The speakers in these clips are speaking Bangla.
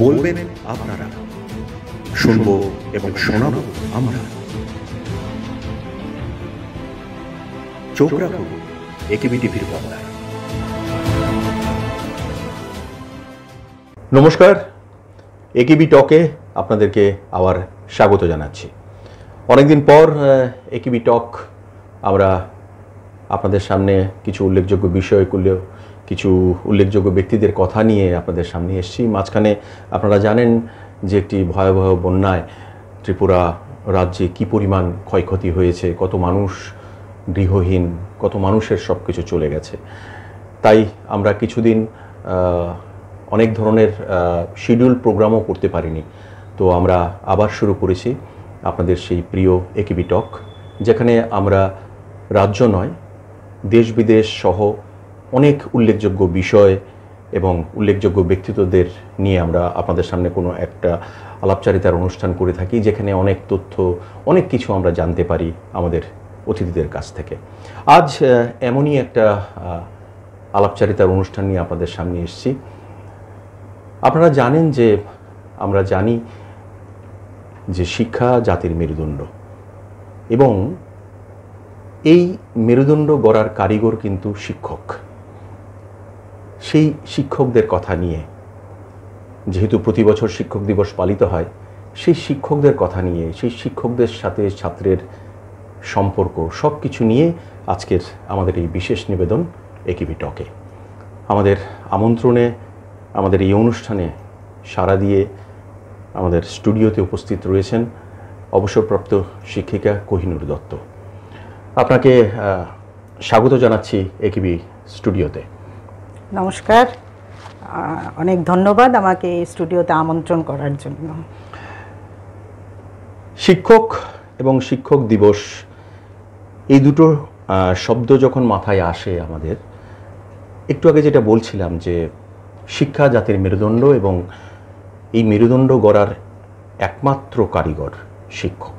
বলবেন আপনারা, শুনবো এবং শোনাবো আমরা। চোখ রাখুন একেবি টিভির পর্দায়। নমস্কার, একেবি টকে আপনাদেরকে আবার স্বাগত জানাচ্ছি। অনেকদিন পর একেবি টক আমরা আপনাদের সামনে কিছু উল্লেখযোগ্য বিষয়গুলো, কিছু উল্লেখযোগ্য ব্যক্তিদের কথা নিয়ে আপনাদের সামনে এসেছি। মাঝখানে আপনারা জানেন যে একটি ভয়াবহ বন্যায় ত্রিপুরা রাজ্যে কী পরিমাণ ক্ষয়ক্ষতি হয়েছে, কত মানুষ গৃহহীন, কত মানুষের সব কিছু চলে গেছে। তাই আমরা কিছুদিন অনেক ধরনের শিডিউল প্রোগ্রামও করতে পারিনি। তো আমরা আবার শুরু করেছি আপনাদের সেই প্রিয় একেবি টক, যেখানে আমরা রাজ্য নয়, দেশ বিদেশ সহ অনেক উল্লেখযোগ্য বিষয় এবং উল্লেখযোগ্য ব্যক্তিত্বদের নিয়ে আমরা আপনাদের সামনে কোনো একটা আলাপচারিতার অনুষ্ঠান করে থাকি, যেখানে অনেক তথ্য, অনেক কিছু আমরা জানতে পারি আমাদের অতিথিদের কাছ থেকে। আজ এমনই একটা আলাপচারিতার অনুষ্ঠান নিয়ে আপনাদের সামনে এসেছি। আপনারা জানেন যে, আমরা জানি যে শিক্ষা জাতির মেরুদণ্ড, এবং এই মেরুদণ্ড গড়ার কারিগর কিন্তু শিক্ষক। সেই শিক্ষকদের কথা নিয়ে, যেহেতু প্রতি বছর শিক্ষক দিবস পালিত হয়, সেই শিক্ষকদের কথা নিয়ে, সেই শিক্ষকদের সাথে ছাত্রের সম্পর্ক, সব কিছু নিয়ে আজকের আমাদের এই বিশেষ নিবেদন একেবি টকে। আমাদের আমন্ত্রণে, আমাদের এই অনুষ্ঠানে সাড়া দিয়ে আমাদের স্টুডিওতে উপস্থিত রয়েছেন অবসরপ্রাপ্ত শিক্ষিকা কোহিনুর দত্ত। আপনাকে স্বাগত জানাচ্ছি একেবি স্টুডিওতে। নমস্কার, অনেক ধন্যবাদ আমাকে এই স্টুডিওতে আমন্ত্রণ করার জন্য। শিক্ষক এবং শিক্ষক দিবস, এই দুটো শব্দ যখন মাথায় আসে আমাদের, একটু আগে যেটা বলছিলাম যে শিক্ষা জাতির মেরুদণ্ড, এবং এই মেরুদণ্ড গড়ার একমাত্র কারিগর শিক্ষক।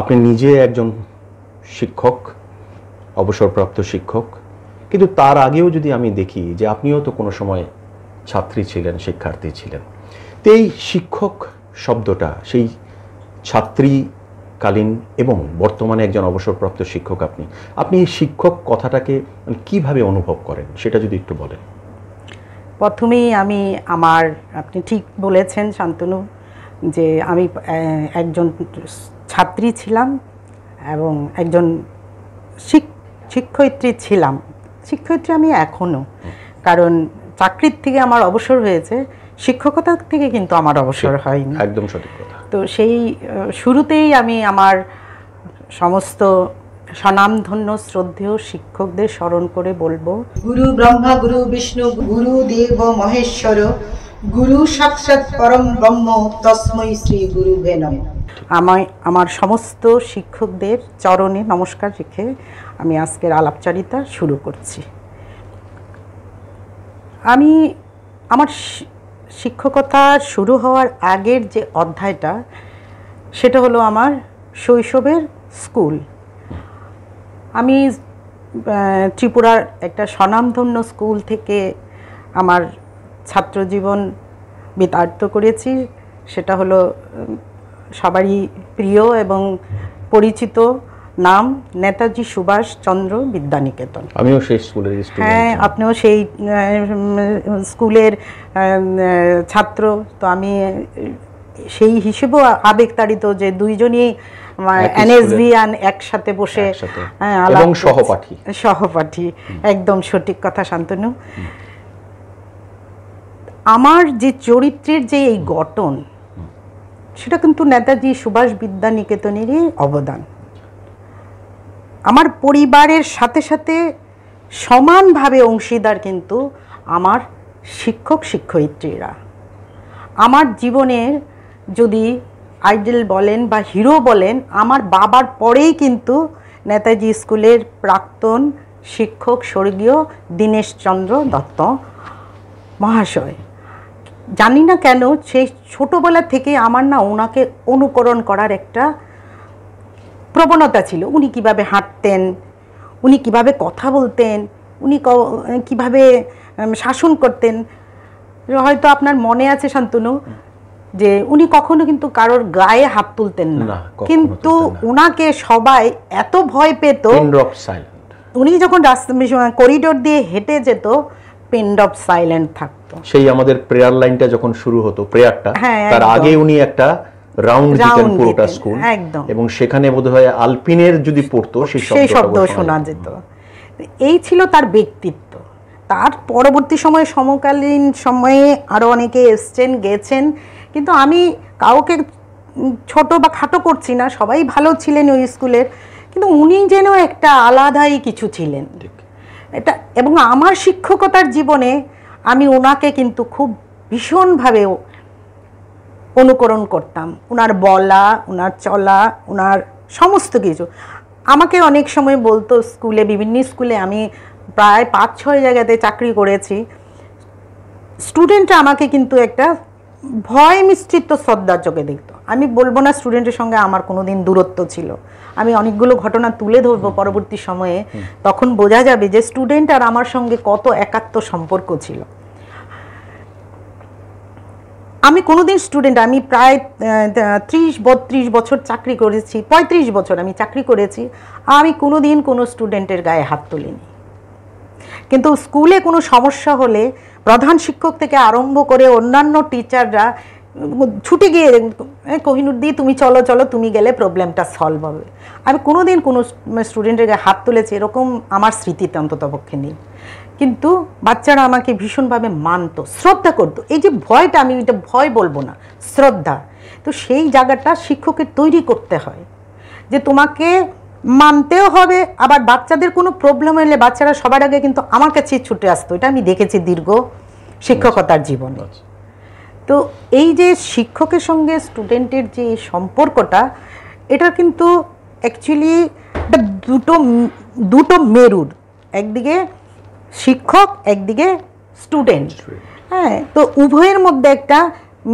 আপনি নিজে একজন শিক্ষক, অবসরপ্রাপ্ত শিক্ষক, কিন্তু তার আগেও যদি আমি দেখি যে আপনিও তো কোনো সময় ছাত্রী ছিলেন, শিক্ষার্থী ছিলেন। তো এই শিক্ষক শব্দটা, সেই ছাত্রীকালীন এবং বর্তমানে একজন অবসরপ্রাপ্ত শিক্ষক, আপনি এই শিক্ষক কথাটাকে কিভাবে অনুভব করেন, সেটা যদি একটু বলেন। প্রথমেই আপনি ঠিক বলেছেন শান্তনু, যে আমি একজন ছাত্রী ছিলাম এবং একজন শিক্ষয়িত্রী ছিলাম। শিক্ষয়িত্রী আমি এখনও, কারণ চাকরির থেকে আমার অবসর হয়েছে, শিক্ষকতা থেকে কিন্তু আমার অবসর হয়নি। একদম সঠিক কথা। তো সেই শুরুতেই আমি আমার সমস্ত স্বনামধন্য শ্রদ্ধেয় শিক্ষকদের স্মরণ করে বলবো, গুরু ব্রহ্মা, গুরু বিষ্ণু, গুরু দেব মহেশ্বর, গুরু সাক্ষাৎ পরম ব্রহ্ম, তস্মৈ শ্রী গুরুবে নমঃ। আমার সমস্ত শিক্ষকদের চরণে নমস্কার রেখে আমি আজকের আলাপচারিতা শুরু করছি। আমার শিক্ষকতা শুরু হওয়ার আগের যে অধ্যায়টা, সেটা হলো আমার শৈশবের স্কুল। আমি ত্রিপুরার একটা স্বনামধন্য স্কুল থেকে আমার ছাত্রজীবন বিতাড়িত করেছি। সেটা হলো সবারই প্রিয় এবং পরিচিত নাম নেতাজি সুভাষচন্দ্র বিদ্যানিকেতন। আমিও সেই স্কুলের স্টুডেন্ট। হ্যাঁ, আপনিও সেই স্কুলের ছাত্র। তো আমি সেই হিসেবেও আবেগতাড়িত যে দুইজনই এনএসবি একসাথে বসে এবং সহপাঠী। একদম সঠিক কথা শান্তনু। আমার যে চরিত্রের যে এই গঠন, সেটা কিন্তু নেতাজি সুভাষ বিদ্যানিকেতনেরই অবদান। আমার পরিবারের সাথে সাথে সমানভাবে অংশীদার কিন্তু আমার শিক্ষক শিক্ষয়িত্রীরা। আমার জীবনের যদি আইডল বলেন বা হিরো বলেন, আমার বাবার পরেই কিন্তু নেতাজি স্কুলের প্রাক্তন শিক্ষক স্বর্গীয় দীনেশচন্দ্র দত্ত মহাশয়। জানি না কেন সেই ছোটোবেলা থেকে আমার না ওনাকে অনুকরণ করার একটা প্রবণতা ছিল। উনি কিভাবে হাঁটতেন, উনি কিভাবে কথা বলতেন, উনি কিভাবে শাসন করতেন, হয়তো আপনার মনে আছে শান্তনু যে উনি কখনো কিন্তু কারোর গায়ে হাত তুলতেন না, কিন্তু ওনাকে সবাই এত ভয় পেত। উনি যখন করিডোর দিয়ে হেঁটে যেত, পিন ড্রপ সাইলেন্ট থাকতো। সেই আমাদের প্রেয়ার লাইনটা যখন শুরু হতো, প্রেয়ারটা তার আগে উনি একটা রাউন্ড দিতেন পুরোটা স্কুল, এবং সেখানে বোধহয় আলপিনের যদি পড়তো সেই শব্দ শোনা যেত। এই ছিল তার ব্যক্তিত্ব। তার পরবর্তী সময়ে, সমকালীন সময়ে আরো অনেকে এসছেন গেছেন, কিন্তু আমি কাউকে ছোট বা খাটো করছি না, সবাই ভালো ছিলেন ওই স্কুলের, কিন্তু উনি যেন একটা আলাদাই কিছু ছিলেন এটা। এবং আমার শিক্ষকতার জীবনে আমি ওনাকে কিন্তু খুব ভীষণভাবে অনুকরণ করতাম, ওনার বলা, ওনার চলা, ওনার সমস্ত কিছু। আমাকে অনেক সময় বলতো স্কুলে, বিভিন্ন স্কুলে আমি প্রায় 5-6 জায়গাতে চাকরি করেছি, স্টুডেন্টরা আমাকে কিন্তু একটা ভয় মিশ্রিত শ্রদ্ধার চোখে দেখতো। আমি বলবো না স্টুডেন্টের সঙ্গে আমার কোনোদিন দূরত্ব ছিল, আমি অনেকগুলো ঘটনা তুলে ধরবো পরবর্তী সময়ে, তখন বোঝা যাবে যে স্টুডেন্ট আর আমার সঙ্গে কত একাত্ম সম্পর্ক ছিল। আমি কোনোদিন স্টুডেন্ট, আমি প্রায় 30-32 বছর চাকরি করেছি, 35 বছর আমি চাকরি করেছি, আমি কোনোদিন কোনো স্টুডেন্টের গায়ে হাত তুলিনি। কিন্তু স্কুলে কোনো সমস্যা হলে প্রধান শিক্ষক থেকে আরম্ভ করে অন্যান্য টিচাররা ছুটে গিয়ে, কোহিনুর দি তুমি চলো চলো, তুমি গেলে প্রবলেমটা সলভ হবে। আমি কোনোদিন কোনো স্টুডেন্টের গায়ে হাত তুলেছি এরকম আমার স্মৃতিতে অন্তত পক্ষে নেই। কিন্তু বাচ্চারা আমাকে ভীষণভাবে মানত, শ্রদ্ধা করতো। এই যে ভয়টা, আমি এটা ভয় বলবো না, শ্রদ্ধা। তো সেই জায়গাটা শিক্ষকের তৈরি করতে হয় যে তোমাকে মানতেও হবে, আবার বাচ্চাদের কোনো প্রবলেম হলে বাচ্চারা সবার আগে কিন্তু আমার কাছে ছুটে আসতো। এটা আমি দেখেছি দীর্ঘ শিক্ষকতার জীবনে। তো এই যে শিক্ষকের সঙ্গে স্টুডেন্টের যে সম্পর্কটা, এটা কিন্তু অ্যাকচুয়ালি দুটো মেরুর, একদিকে শিক্ষক, একদিকে স্টুডেন্ট। হ্যাঁ, তো উভয়ের মধ্যে একটা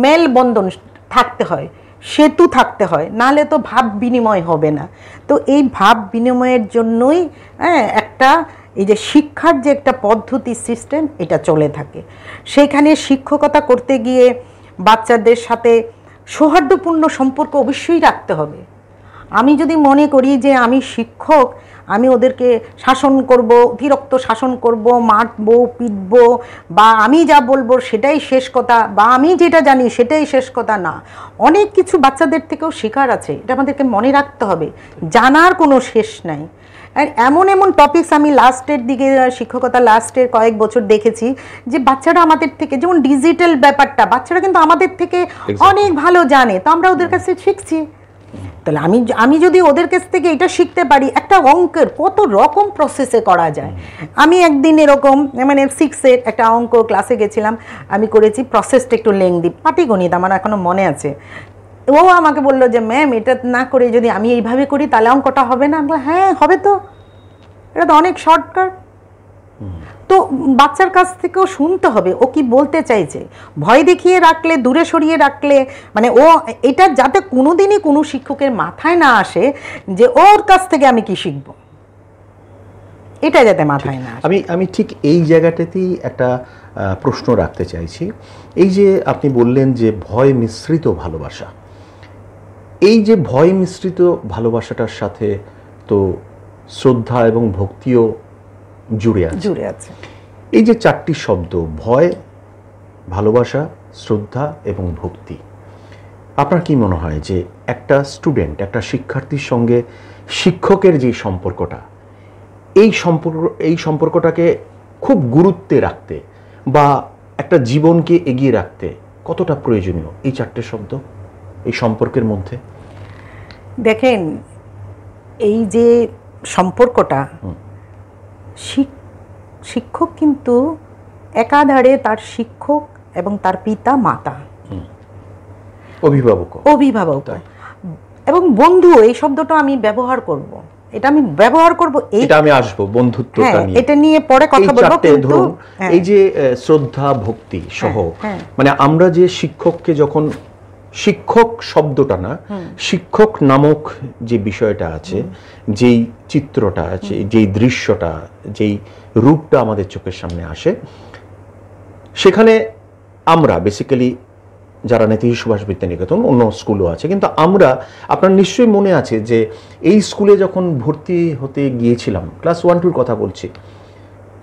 মেলবন্ধন থাকতে হয়, সেতু থাকতে হয়, নাহলে তো ভাব বিনিময় হবে না। তো এই ভাব বিনিময়ের জন্যই একটা এই যে শিক্ষার যে একটা পদ্ধতি, সিস্টেম, এটা চলে থাকে। সেখানে শিক্ষকতা করতে গিয়ে বাচ্চাদের সাথে সৌহার্দ্যপূর্ণ সম্পর্ক অবশ্যই রাখতে হবে। আমি যদি মনে করি যে আমি শিক্ষক, আমি ওদেরকে শাসন করব, অতিরিক্ত শাসন করব, মারবো, পিটবো, বা আমি যা বলবো সেটাই শেষ কথা, বা আমি যেটা জানি সেটাই শেষ কথা, না, অনেক কিছু বাচ্চাদের থেকেও শেখার আছে, এটা আমাদেরকে মনে রাখতে হবে। জানার কোনো শেষ নাই। আর এমন এমন টপিকস আমি লাস্টের দিকে, শিক্ষকতা লাস্টের কয়েক বছর দেখেছি যে বাচ্চারা আমাদের থেকে, যেমন ডিজিটাল ব্যাপারটা, বাচ্চারা কিন্তু আমাদের থেকে অনেক ভালো জানে, তো আমরা ওদের কাছে শিখছি। তাহলে আমি যদি ওদের কাছ থেকে এটা শিখতে পারি, একটা অঙ্কের কত রকম প্রসেসে করা যায়। আমি একদিন এরকম, মানে 6-এর একটা অঙ্ক ক্লাসে গেছিলাম, আমি করেছি প্রসেসটা একটু লেংদি, পাটিগণিত, আমার এখনো মনে আছে। ও আমাকে বললো যে ম্যাম, এটা না করে যদি আমি এইভাবে করি তাহলে অঙ্কটা হবে না। আমি বললাম হ্যাঁ হবে, তো এটা তো অনেক শর্টকাট। তো বাচ্চার কাছ থেকেও শুনতে হবে ও কি বলতে চাইছে। ভয় দেখিয়ে রাখলে, দূরে সরিয়ে রাখলে, মানে ও এটা যাতে কোনোদিনই কোনো শিক্ষকের মাথায় না আসে যে ওর কাছ থেকে আমি কি শিখবো, এটা যাতে মাথায় না আসে। আমি ঠিক এই জায়গাটাতেই একটা প্রশ্ন রাখতে চাইছি। এই যে আপনি বললেন যে ভয় মিশ্রিত ভালোবাসা, এই যে ভয় মিশ্রিত ভালোবাসাটার সাথে তো শ্রদ্ধা এবং ভক্তিও জুড়ে আছে। এই যে 4টি শব্দ, ভয়, ভালোবাসা, শ্রদ্ধা এবং ভক্তি, আপনার কি মনে হয় যে একটা স্টুডেন্ট, একটা শিক্ষার্থীর সঙ্গে শিক্ষকের যে সম্পর্কটা, এই সম্পর্কটাকে খুব গুরুত্বে রাখতে বা একটা জীবনকে এগিয়ে রাখতে কতটা প্রয়োজনীয় এই 4টে শব্দ এই সম্পর্কের মধ্যে? দেখেন, এই যে সম্পর্কটা, শিক্ষক কিন্তু একাধারে তার শিক্ষক এবং তার পিতা মাতা, অভিভাবক এবং বন্ধু, এই শব্দটা আমি ব্যবহার করব, এটা আমি ব্যবহার করব, এটা আমি আসবো বন্ধুত্বটা নিয়ে, এটা নিয়ে পরে কথা বলবো। কিন্তু এই যে শ্রদ্ধা ভক্তি সহ, মানে আমরা যে শিক্ষককে, যখন শিক্ষক শব্দটা না, শিক্ষক নামক যে বিষয়টা আছে, যেই চিত্রটা আছে, যেই দৃশ্যটা, যেই রূপটা আমাদের চোখের সামনে আসে, সেখানে আমরা বেসিক্যালি যারা নেতাজি সুভাষ বিদ্যানিকেতন, অন্য স্কুলও আছে, কিন্তু আমরা, আপনার নিশ্চয়ই মনে আছে যে এই স্কুলে যখন ভর্তি হতে গিয়েছিলাম, ক্লাস 1-2 কথা বলছি,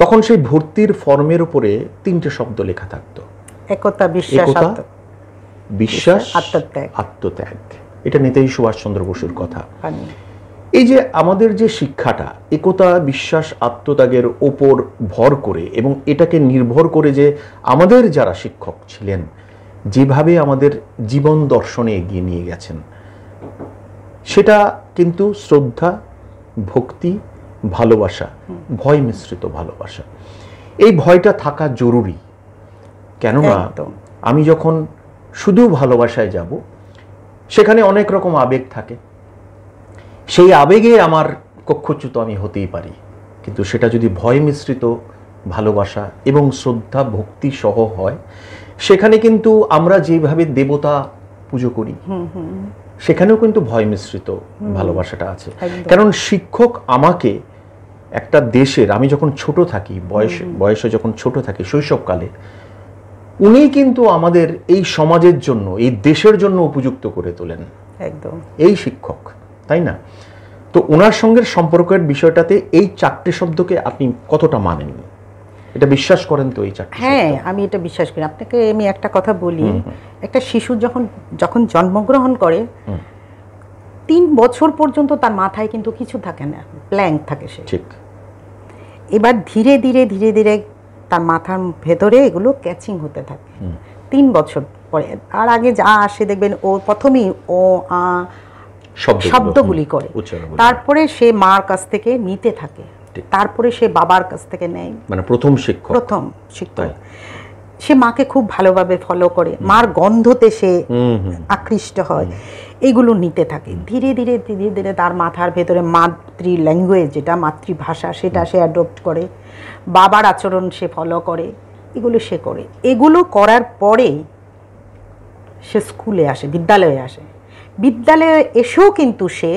তখন সেই ভর্তির ফর্মের উপরে 3টে শব্দ লেখা থাকতো, একতা, বিশ্বাস, বিশ্বাস, আত্মত্যাগ। আত্মত্যাগ। এটা নেতাজি সুভাষচন্দ্র বসুর কথা। এই যে আমাদের যে শিক্ষাটা একতা, বিশ্বাস, আত্মত্যাগের ওপর ভর করে, এবং এটাকে নির্ভর করে যে আমাদের যারা শিক্ষক ছিলেন যেভাবে আমাদের জীবন দর্শনে এগিয়ে নিয়ে গেছেন, সেটা কিন্তু শ্রদ্ধা, ভক্তি, ভালোবাসা, ভয় মিশ্রিত ভালোবাসা। এই ভয়টা থাকা জরুরি, কেননা আমি যখন শুধু ভালোবাসায় যাব, সেখানে অনেক রকম আবেগ থাকে, সেই আবেগে আমার কক্ষচ্যুত আমি হতেই পারি, কিন্তু সেটা যদি ভয় মিশ্রিত ভালোবাসা এবং শ্রদ্ধা, ভক্তি সহ হয়, সেখানে কিন্তু আমরা যেভাবে দেবতা পুজো করি, সেখানেও কিন্তু ভয় মিশ্রিত ভালোবাসাটা আছে। কারণ শিক্ষক আমাকে একটা দেশের, আমি যখন ছোট থাকি, বয়সে যখন ছোট থাকি, শৈশবকালে, উনি কিন্তু আমাদের এই সমাজের জন্য, এই দেশের জন্য উপযুক্ত করে তোলেন, একদম এই শিক্ষক, তাই না? তো ওনার সঙ্গে সম্পর্কের বিষয়টাতে এই 4টে শব্দকে আপনি কতটা মানেন? এটা বিশ্বাস করেন তো এই 4টে? হ্যাঁ, আমি এটা বিশ্বাস করি। আপনাকে আমি একটা কথা বলি, একটা শিশু যখন জন্মগ্রহণ করে 3 বছর পর্যন্ত তার মাথায় কিন্তু কিছু থাকে না, ব্ল্যাঙ্ক থাকে সে। ঠিক। এবার ধীরে ধীরে ধীরে ধীরে তার মাথার ভেতরে এগুলো ক্যাচিং হতে থাকে 3 বছর পরে। আর আগে যা আসে দেখবেন, ও প্রথমেই ও শব্দগুলি করে, তারপরে সে মার কাছ থেকে নিতে থাকে, তারপরে সে বাবার কাছ থেকে নেয়, মানে প্রথম শিক্ষক সে মাকে খুব ভালোভাবে ফলো করে, মার গন্ধতে সে আকৃষ্ট হয়, এগুলো নিতে থাকে। ধীরে ধীরে ধীরে ধীরে তার মাথার ভেতরে মাতৃ ল্যাঙ্গুয়েজ, যেটা মাতৃভাষা, সেটা সে অ্যাডপ্ট করে, বাবার আচরণ সে ফলো করে, এগুলো সে করে। এগুলো করার পরে সে স্কুলে আসে, বিদ্যালয়ে আসে। বিদ্যালয়ে এসেও কিন্তু সে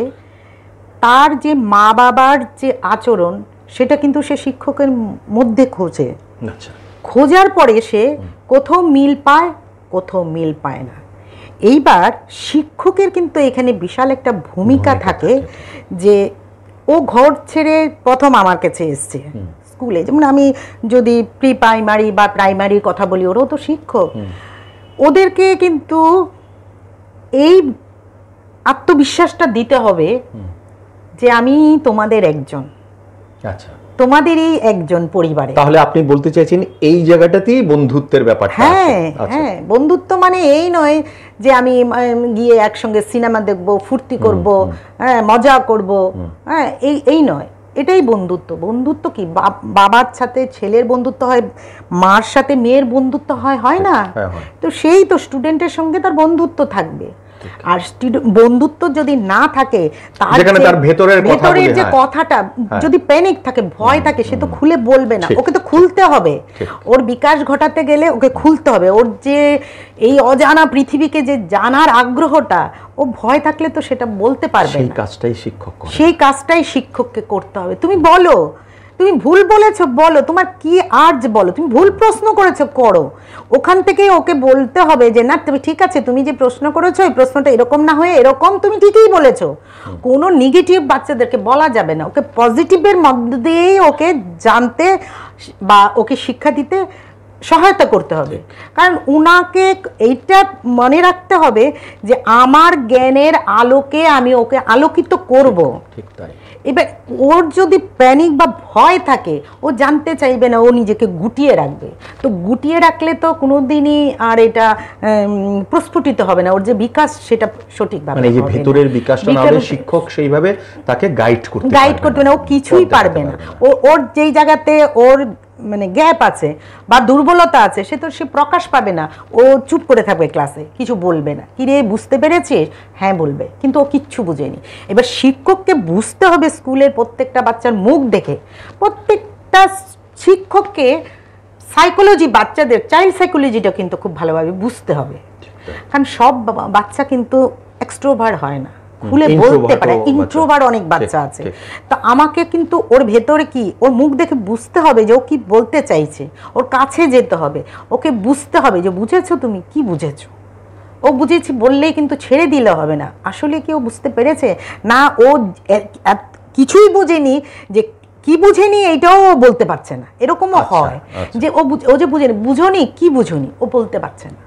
তার যে মা বাবার যে আচরণ, সেটা কিন্তু সে শিক্ষকের মধ্যে খোঁজে। খোঁজার পরে সে কোথাও মিল পায়, কোথাও মিল পায় না। এইবার শিক্ষকের কিন্তু এখানে বিশাল একটা ভূমিকা থাকে, যে ও ঘর ছেড়ে প্রথম আমার কাছে এসছে স্কুলে। যেমন আমি যদি প্রি প্রাইমারি বা প্রাইমারির কথা বলি, ওরাও তো শিক্ষক। ওদেরকে কিন্তু এই আত্মবিশ্বাসটা দিতে হবে যে আমি তোমাদের একজন, আচ্ছা, তোমাদেরই একজন পরিবারে। তাহলে আপনি বলতে চাইছেন এই জায়গাটাতেই বন্ধুত্বের ব্যাপারটা আছে? হ্যাঁ, হ্যাঁ, বন্ধুত্ব মানে এই নয় যে আমি গিয়ে একসঙ্গে সিনেমা দেখব, ফুর্তি করব, হ্যাঁ, মজা করব, হ্যাঁ, এই নয়। এটাই বন্ধুত্ব। বন্ধুত্ব কি বাবার সাথে ছেলের বন্ধুত্ব হয়, মার সাথে মেয়ের বন্ধুত্ব হয় না? তো সেই তো স্টুডেন্টের সঙ্গে তার বন্ধুত্ব থাকবে। আর বন্ধুত্ব যদি না থাকে, তার ভেতরের যে কথাটা যদি প্যানিক থাকে, ভয় থাকে, সে তো খুলে বলবে না। ওকে তো খুলতে হবে, ওর বিকাশ ঘটাতে গেলে ওকে খুলতে হবে। ওর যে এই অজানা পৃথিবীকে যে জানার আগ্রহটা, ও ভয় থাকলে তো সেটা বলতে পারবে না। সেই কাজটাই শিক্ষককে করতে হবে। তুমি বলো, তুমি ভুল বলেছো, বলো, তোমার কি আর্জ বলো, তুমি ভুল প্রশ্ন করেছো, করো। ওখান থেকে ওকে বলতে হবে যে না, তুমি ঠিক আছে, তুমি যে প্রশ্ন করেছো, এই প্রশ্নটা এরকম না হয়ে এরকম, তুমি ঠিকই বলেছো। কোনো নেগেটিভ বাচ্চাদেরকে বলা যাবে না, ওকে পজিটিভের মধ্যে দিয়েই ওকে জানতে বা ওকে শিক্ষা দিতে সহায়তা করতে হবে। কারণ উনাকে এইটা মনে রাখতে হবে যে আমার জ্ঞানের আলোকে আমি ওকে আলোকিত করব। ঠিক তাই। এবার ওর যদি প্যানিক বা ভয় থাকে, ও জানতে চাইবে না, ও নিজেকে গুটিয়ে রাখবে। তো গুটিয়ে রাখলে তো কোনোদিনই আর এটা প্রস্ফুটিত হবে না, ওর যে বিকাশ সেটা সঠিকভাবে, মানে এই যে ভেতরের বিকাশটা না হলে শিক্ষক সেইভাবে তাকে গাইড করতে না, ও কিছুই পারবে না। ওর যেই জায়গাতে ওর মানে গ্যাপ আছে বা দুর্বলতা আছে, সে প্রকাশ পাবে না। ও চুপ করে থাকবে, ক্লাসে কিছু বলবে না। কি রে, বুঝতে পেরেছিস? হ্যাঁ বলবে, কিন্তু ও কিচ্ছু বুঝেনি। এবার শিক্ষককে বুঝতে হবে স্কুলের প্রত্যেকটা বাচ্চার মুখ দেখে। প্রত্যেকটা শিক্ষককে সাইকোলজি, বাচ্চাদের চাইল্ড সাইকোলজিটা কিন্তু খুব ভালোভাবে বুঝতে হবে। কারণ সব বাচ্চা কিন্তু এক্সট্রোভার্ট হয় না, খুলে বলতে পারে, ইন্ট্রোভার্ট অনেক বাচ্চা আছে। তো আমাকে কিন্তু ওর ভেতরে কি, ওর মুখ দেখে বুঝতে হবে যে ও কি বলতে চাইছে, ওর কাছে যেতে হবে, ওকে বুঝতে হবে যে বুঝেছো, তুমি কি বুঝেছো। ও বুঝেছি বললেই কিন্তু ছেড়ে দিলে হবে না। আসলে কি ও বুঝতে পেরেছে না, ও কিছুই বুঝেনি, যে কি বুঝেনি এইটাও বলতে পারছে না, এরকমও হয় যে ও যে বুঝোনি কি বুঝোনি ও বলতে পারছে না,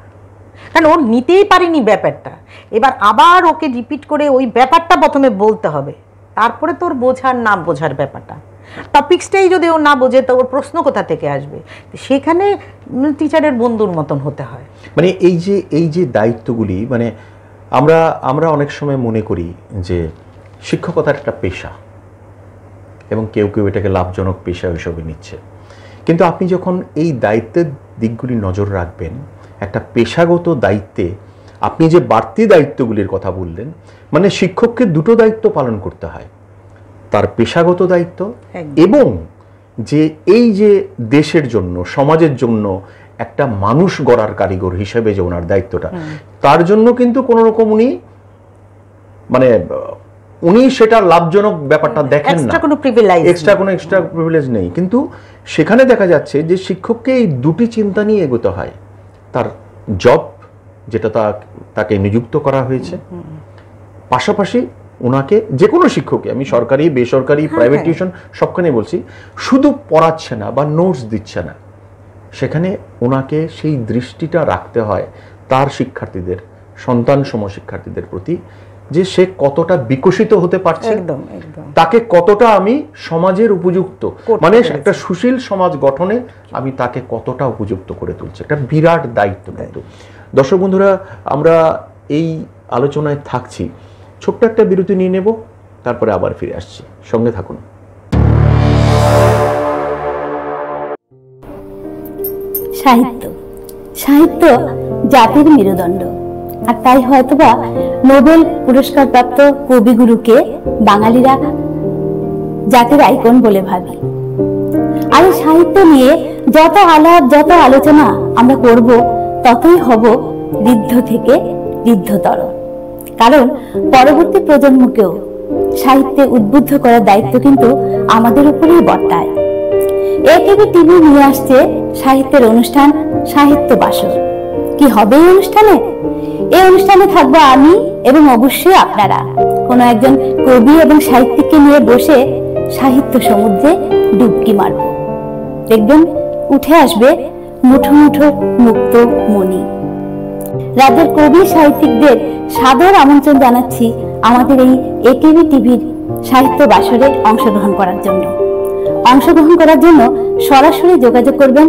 কারণ ও নিতেই পারেনি ব্যাপারটা। এবার আবার ওকে রিপিট করে ওই ব্যাপারটা প্রথমে বলতে হবে, তারপরে তোর বোঝার না বোঝার ব্যাপারটা, টপিক্সটাই যদি ও না বোঝে তো ওর প্রশ্ন কোথা থেকে আসবে। সেখানে টিচারের বন্ধুর মতন হতে হয়। মানে এই যে দায়িত্বগুলি, মানে আমরা অনেক সময় মনে করি যে শিক্ষকতার একটা পেশা, এবং কেউ কেউ এটাকে লাভজনক পেশা হিসেবে নিচ্ছে। কিন্তু আপনি যখন এই দায়িত্বের দিকগুলি নজর রাখবেন, একটা পেশাগত দায়িত্বে আপনি যে বাড়তি দায়িত্বগুলির কথা বললেন, মানে শিক্ষককে দুটো দায়িত্ব পালন করতে হয়, তার পেশাগত দায়িত্ব এবং যে এই যে দেশের জন্য সমাজের জন্য একটা মানুষ গড়ার কারিগর হিসেবে যে ওনার দায়িত্বটা, তার জন্য কিন্তু কোনো রকম উনি সেটা লাভজনক ব্যাপারটা দেখেন না, এক্সট্রা কোনো প্রিভিলেজ নেই। কিন্তু সেখানে দেখা যাচ্ছে যে শিক্ষককে এই দুটি চিন্তা নিয়ে এগোতে হয়, তার জব যেটা তাকে নিযুক্ত করা হয়েছে, পাশাপাশি ওনাকে যে কোনো শিক্ষককে, আমি সরকারি বেসরকারি প্রাইভেট টিউশন সবখানে বলছি, শুধু পড়াচ্ছে না বা নোটস দিচ্ছে না, সেখানে ওনাকে সেই দৃষ্টিটা রাখতে হয় তার শিক্ষার্থীদের, সন্তান সম শিক্ষার্থীদের প্রতি, যে সে কতটা বিকশিত হতে পারছে, তাকে কতটা আমি সমাজের উপযুক্ত, মানে একটা সুশীল সমাজ গঠনে আমি তাকে কতটা উপযুক্ত করে তুলছি, একটা বিরাট দায়িত্ব। কিন্তু দর্শক বন্ধুরা, আমরা এই আলোচনায় থাকছি, ছোট্ট একটা বিরতি নিয়ে নেব, তারপরে আবার ফিরে আসছি, সঙ্গে থাকুন। সাহিত্য জাতির মেরুদণ্ড, আর তাই হয়তোবা নোবেল পুরস্কার প্রাপ্ত কবিগুরুকে বাঙালিরা জাতির আইকন বলে ভাবি। আর এই সাহিত্য নিয়ে যত আলাপ, যত আলোচনা আমরা করব, ততই হব ঋদ্ধ থেকে ঋদ্ধতর। কারণ পরবর্তী প্রজন্মকেও সাহিত্যে উদ্বুদ্ধ করার দায়িত্ব কিন্তু আমাদের উপরেই বর্তায়। একেবি টিভি নিয়ে আসছে সাহিত্যের অনুষ্ঠান সাহিত্য বাসর। কি হবে এই অনুষ্ঠানে? এই অনুষ্ঠানে থাকবো আমি এবং অবশ্যই আপনারা। কোনো একজন কবি এবং সাহিত্যিককে নিয়ে বসে সাহিত্য সমুদ্রে ডুবকি মারব। দেখবেন উঠে আসবে মুঠো মুঠো মুক্ত মনি। রাজ্যের কবি সাহিত্যিকদের সাদর আমন্ত্রণ জানাচ্ছি আমাদের এই একেবি টিভির সাহিত্য বাসরে অংশগ্রহণ করার জন্য। অংশগ্রহণ করার জন্য সরাসরি যোগাযোগ করবেন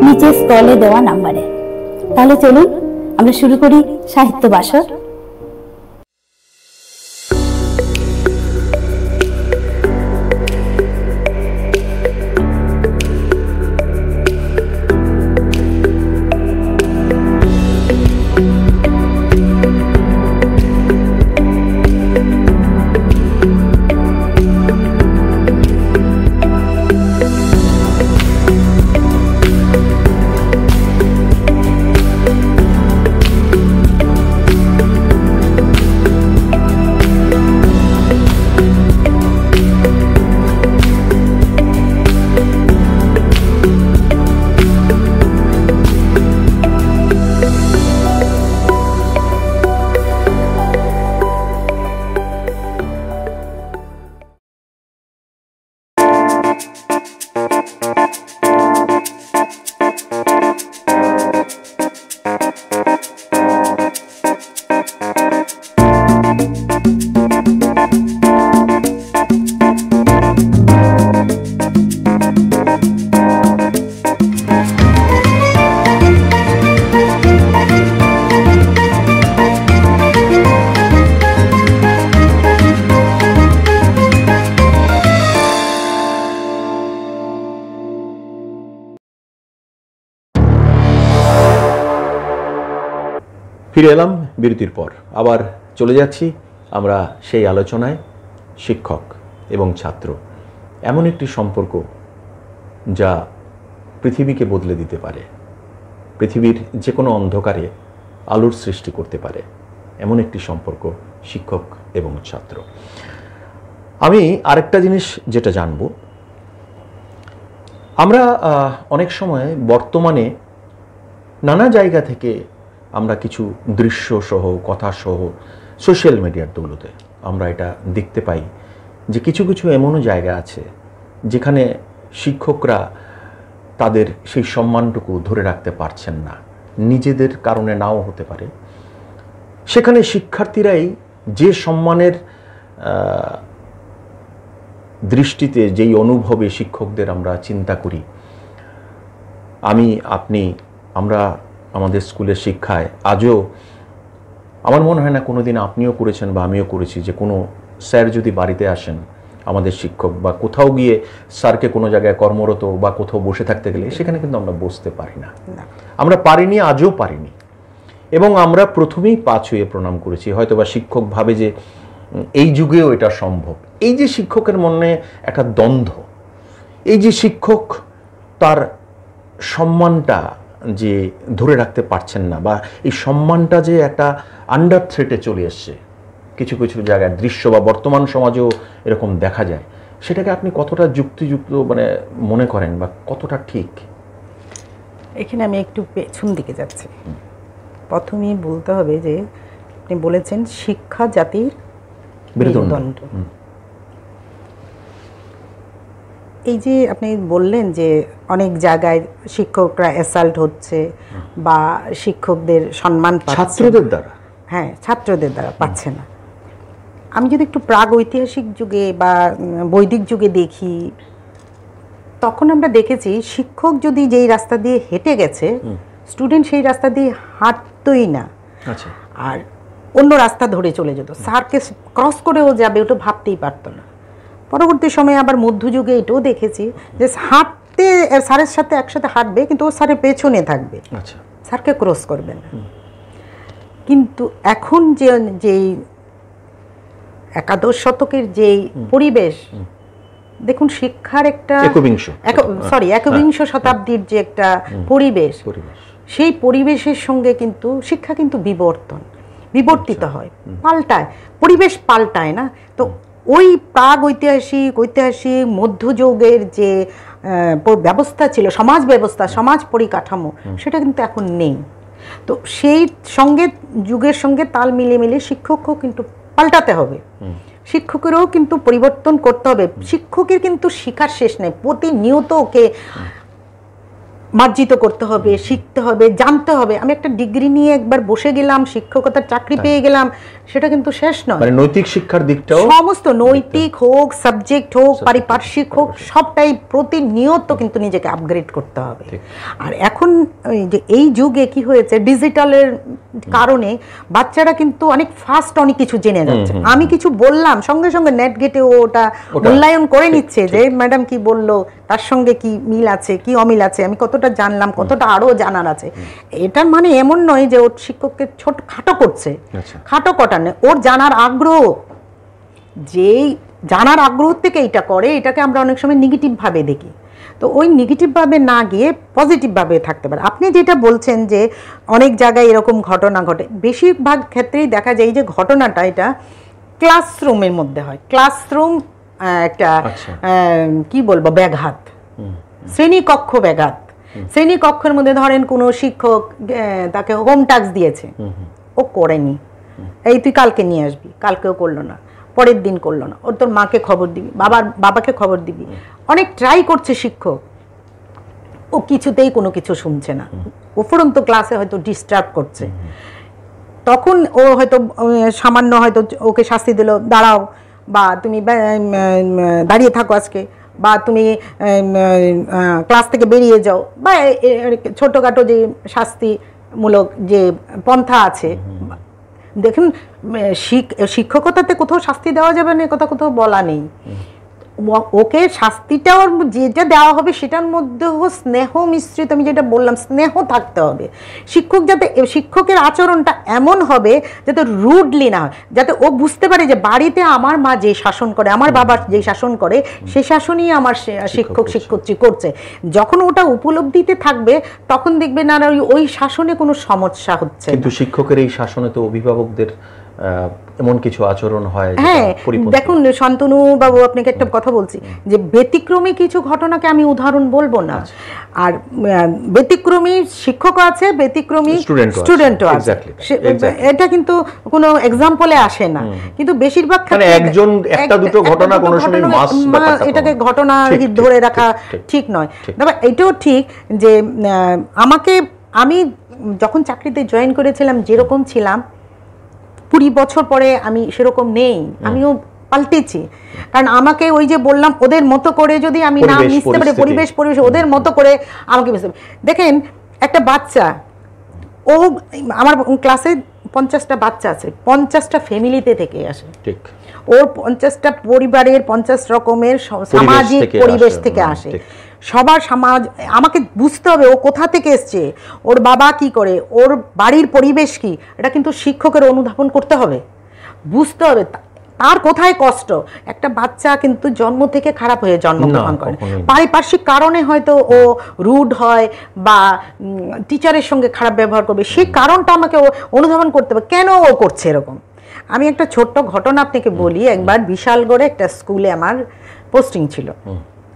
নিচে স্ক্রলে দেওয়া নাম্বারে। তাহলে চলুন আমরা শুরু করি সাহিত্য বাসর। ফিরে এলাম বিরতির পর, আবার চলে যাচ্ছি আমরা সেই আলোচনায়। শিক্ষক এবং ছাত্র এমন একটি সম্পর্ক যা পৃথিবীকে বদলে দিতে পারে, পৃথিবীর যে কোনো অন্ধকারে আলোর সৃষ্টি করতে পারে, এমন একটি সম্পর্ক শিক্ষক এবং ছাত্র। আমি আরেকটা জিনিস যেটা জানব, আমরা অনেক সময় বর্তমানে নানা জায়গা থেকে আমরা কিছু দৃশ্য সহ কথা সহ সোশ্যাল মিডিয়ার দৌলতে আমরা এটা দেখতে পাই যে কিছু কিছু এমনও জায়গা আছে যেখানে শিক্ষকরা তাদের সেই সম্মানটুকু ধরে রাখতে পারছেন না, নিজেদের কারণে নাও হতে পারে। সেখানে শিক্ষার্থীরাই যে সম্মানের দৃষ্টিতে, যেই অনুভবে শিক্ষকদের আমরা চিন্তা করি, আমরা আমাদের স্কুলের শিক্ষায় আজও আমার মনে হয় না কোনোদিন আপনিও করেছেন বা আমিও করেছি যে কোনো স্যার যদি বাড়িতে আসেন আমাদের শিক্ষক, বা কোথাও গিয়ে স্যারকে কোনো জায়গায় কর্মরত বা কোথাও বসে থাকতে গেলে সেখানে কিন্তু আমরা বসতে পারি না, আমরা পারিনি, আজও পারিনি। এবং আমরা প্রথমেই পা ছুঁয়ে প্রণাম করেছি, হয়তো বা শিক্ষক ভাবে যে এই যুগেও এটা সম্ভব। এই যে শিক্ষকের মনে একটা দ্বন্দ্ব, এই যে শিক্ষক তার সম্মানটা যে ধরে রাখতে পারছেন না, বা এই সম্মানটা যে একটা আন্ডার থ্রেটে চলে এসছে কিছু কিছু জায়গায় দৃশ্য বা বর্তমান সমাজেও এরকম দেখা যায়, সেটাকে আপনি কতটা যুক্তিযুক্ত মানে মনে করেন বা কতটা ঠিক? এখানে আমি একটু পেছন দিকে যাচ্ছি। প্রথমেই বলতে হবে যে আপনি বলেছেন শিক্ষা জাতির মেরুদণ্ড। এই যে আপনি বললেন যে অনেক জায়গায় শিক্ষকরা অ্যাসাল্ট হচ্ছে বা শিক্ষকদের সম্মান ছাত্রদের দ্বারা, হ্যাঁ ছাত্রদের দ্বারা পাচ্ছে না। আমি যদি একটু প্রাগ ঐতিহাসিক যুগে বা বৈদিক যুগে দেখি, তখন আমরা দেখেছি শিক্ষক যদি যেই রাস্তা দিয়ে হেঁটে গেছে, স্টুডেন্ট সেই রাস্তা দিয়ে হাঁটতই না, আর অন্য রাস্তা ধরে চলে যেত। স্যারকে ক্রস করেও যাবে ওটা ভাবতেই পারতো না। পরবর্তী সময়ে আবার মধ্যযুগে এটাও দেখেছি যে হাঁটতে স্যারের সাথে একসাথে হাঁটবে, কিন্তু ও স্যারের পেছনে থাকবে, স্যারকে ক্রস করবে না। কিন্তু এখন যেই একাদশ শতকের যেই পরিবেশ, দেখুন শিক্ষার একটা একবিংশ শতাব্দীর যে একটা পরিবেশ, সেই পরিবেশের সঙ্গে কিন্তু শিক্ষা কিন্তু বিবর্তিত হয়, পাল্টায়, পরিবেশ পাল্টায় না। তো ওই প্রাগ ঐতিহাসিক মধ্যযুগের যে ব্যবস্থা ছিল, সমাজ ব্যবস্থা, সমাজ পরিকাঠামো, সেটা কিন্তু এখন নেই। তো সেই সঙ্গে যুগের সঙ্গে তাল মিলিয়ে শিক্ষককেও কিন্তু পাল্টাতে হবে, শিক্ষকেরও কিন্তু পরিবর্তন করতে হবে। শিক্ষকের কিন্তু শিক্ষার শেষ নেই, প্রতিনিয়ত ওকে মার্জিত করতে হবে, শিখতে হবে, জানতে হবে। আমি একটা ডিগ্রি নিয়ে একবার বসে গেলাম, শিক্ষকতার চাকরি পেয়ে গেলাম, সেটা কিন্তু শেষ নয়। মানে নৈতিক শিক্ষার দিকটাও, সমস্ত নৈতিক হোক, সাবজেক্ট হোক, পারিপার্শ্বিক হোক, সবটাই প্রতিনিয়ত কিন্তু নিজেকে আপগ্রেড করতে হবে। আর এখন যে এই যুগে কি হয়েছে, ডিজিটালের কারণে বাচ্চারা কিন্তু অনেক ফাস্ট অনেক কিছু জেনে যাচ্ছে। আমি কিছু বললাম, সঙ্গে সঙ্গে নেট ঘেটে ওটা মূল্যায়ন করে নিচ্ছে যে ম্যাডাম কি বললো, তার সঙ্গে কি মিল আছে কি অমিল আছে, আমি কতটা জানলাম, কতটা আরো জানার আছে। এটার মানে এমন নয় যে ওর শিক্ষককে খাটো করছে, খাটো কটা নেই, ওর জানার আগ্রহ, যেই জানার আগ্রহ থেকে এটা করে, এটাকে আমরা অনেক সময় নেগেটিভ ভাবে দেখি। তো ওই নেগেটিভ ভাবে না গিয়ে পজিটিভ ভাবে থাকতে পারে। আপনি যেটা বলছেন যে অনেক জায়গায় এরকম ঘটনা ঘটে, বেশিরভাগ ক্ষেত্রেই দেখা যায় যে ঘটনাটা এটা ক্লাসরুমের মধ্যে হয়। ক্লাসরুম একটা কি বলবো, ব্যাঘাত, শ্রেণীকক্ষ ব্যাঘাত। শ্রেণীকক্ষের মধ্যে ধরেন কোনো শিক্ষক তাকে হোম টাস্ক দিয়েছে, ও করেনি, এই তুই কালকে নিয়ে আসবি, কালকেও করলো না, পরের দিন করলো না, ওর তোর মাকে খবর দিবি, বাবাকে খবর দিবি। অনেক ট্রাই করছে শিক্ষক, ও কিছুতেই কোনো কিছু শুনছে না, উপরন্ত ক্লাসে হয়তো ডিস্টার্ব করছে। তখন ও হয়তো সামান্য হয়তো ওকে শাস্তি দিল, দাঁড়াও, বা তুমি দাঁড়িয়ে থাকো আজকে, বা তুমি ক্লাস থেকে বেরিয়ে যাও, বা ছোটোখাটো যে শাস্তিমূলক যে পন্থা আছে। দেখুন শিক্ষকতাতে কোথাও শাস্তি দেওয়া যাবে না, কথা কোথাও বলা নেই। ওকে শাস্তিটাও যেটা দেওয়া হবে সেটার মধ্যেও স্নেহ মিশ্রিত, আমি যেটা বললাম, স্নেহ থাকতে হবে। শিক্ষক যাতে, শিক্ষকের আচরণটা এমন হবে যাতে রুডলি না হয়, যাতে ও বুঝতে পারে যে বাড়িতে আমার মা যে শাসন করে, আমার বাবা যে শাসন করে, সেই শাসনই আমার শিক্ষক শিক্ষকত্রী করছে। যখন ওটা উপলব্ধিতে থাকবে তখন দেখবে না ওই শাসনে কোনো সমস্যা হচ্ছে। কিন্তু শিক্ষকের এই শাসনে তো অভিভাবকদের এমন কিছু আচরণ হয়? হ্যাঁ, দেখুন শান্তনু বাবু, আপনাকে একটা কথা বলছি যে ব্যতিক্রমী কিছু ঘটনাকে আমি উদাহরণ বলবো না, আর ব্যতিক্রমী শিক্ষক আছে, ব্যতিক্রমী স্টুডেন্টও আছে, এটা কিন্তু কোনো এক্সাম্পলে আসে না, কিন্তু বেশিরভাগ ক্ষেত্রে একজন একটা দুটো ঘটনা কোনো সময় মাস এটাকে ঘটনা ধরে রাখা ঠিক নয়। তবে এটাও ঠিক যে আমি যখন চাকরিতে জয়েন করেছিলাম যেরকম ছিলাম, 20 বছর পরে আমি সেরকম নেই, আমিও পাল্টেছি। কারণ আমাকে ওই যে বললাম, ওদের মতো করে যদি আমি না মিশতে পারি, পরিবেশ ওদের মতো করে আমাকে মিশতে পারি। দেখেন একটা বাচ্চা, ও আমার ক্লাসে 50টা বাচ্চা আছে, 50টা ফ্যামিলিতে থেকে আসে, ঠিক ওর 50টা পরিবারের 50 রকমের সামাজিক পরিবেশ থেকে আসে, সবার সমাজ। আমাকে বুঝতে হবে ও কোথা থেকে এসছে, ওর বাবা কি করে, ওর বাড়ির পরিবেশ কি, এটা কিন্তু শিক্ষকের অনুধাবন করতে হবে, বুঝতে হবে তার কোথায় কষ্ট। একটা বাচ্চা কিন্তু জন্ম থেকে খারাপ হয়ে জন্মগ্রহণ করে, পারিপার্শ্বিক কারণে হয়তো ও রুড হয় বা টিচারের সঙ্গে খারাপ ব্যবহার করবে, সেই কারণটা আমাকে অনুধাবন করতে হবে, কেন ও করছে এরকম। আমি একটা ছোট্ট ঘটনা আপনাকে বলি। একবার বিশালগড়ে একটা স্কুলে আমার পোস্টিং ছিল,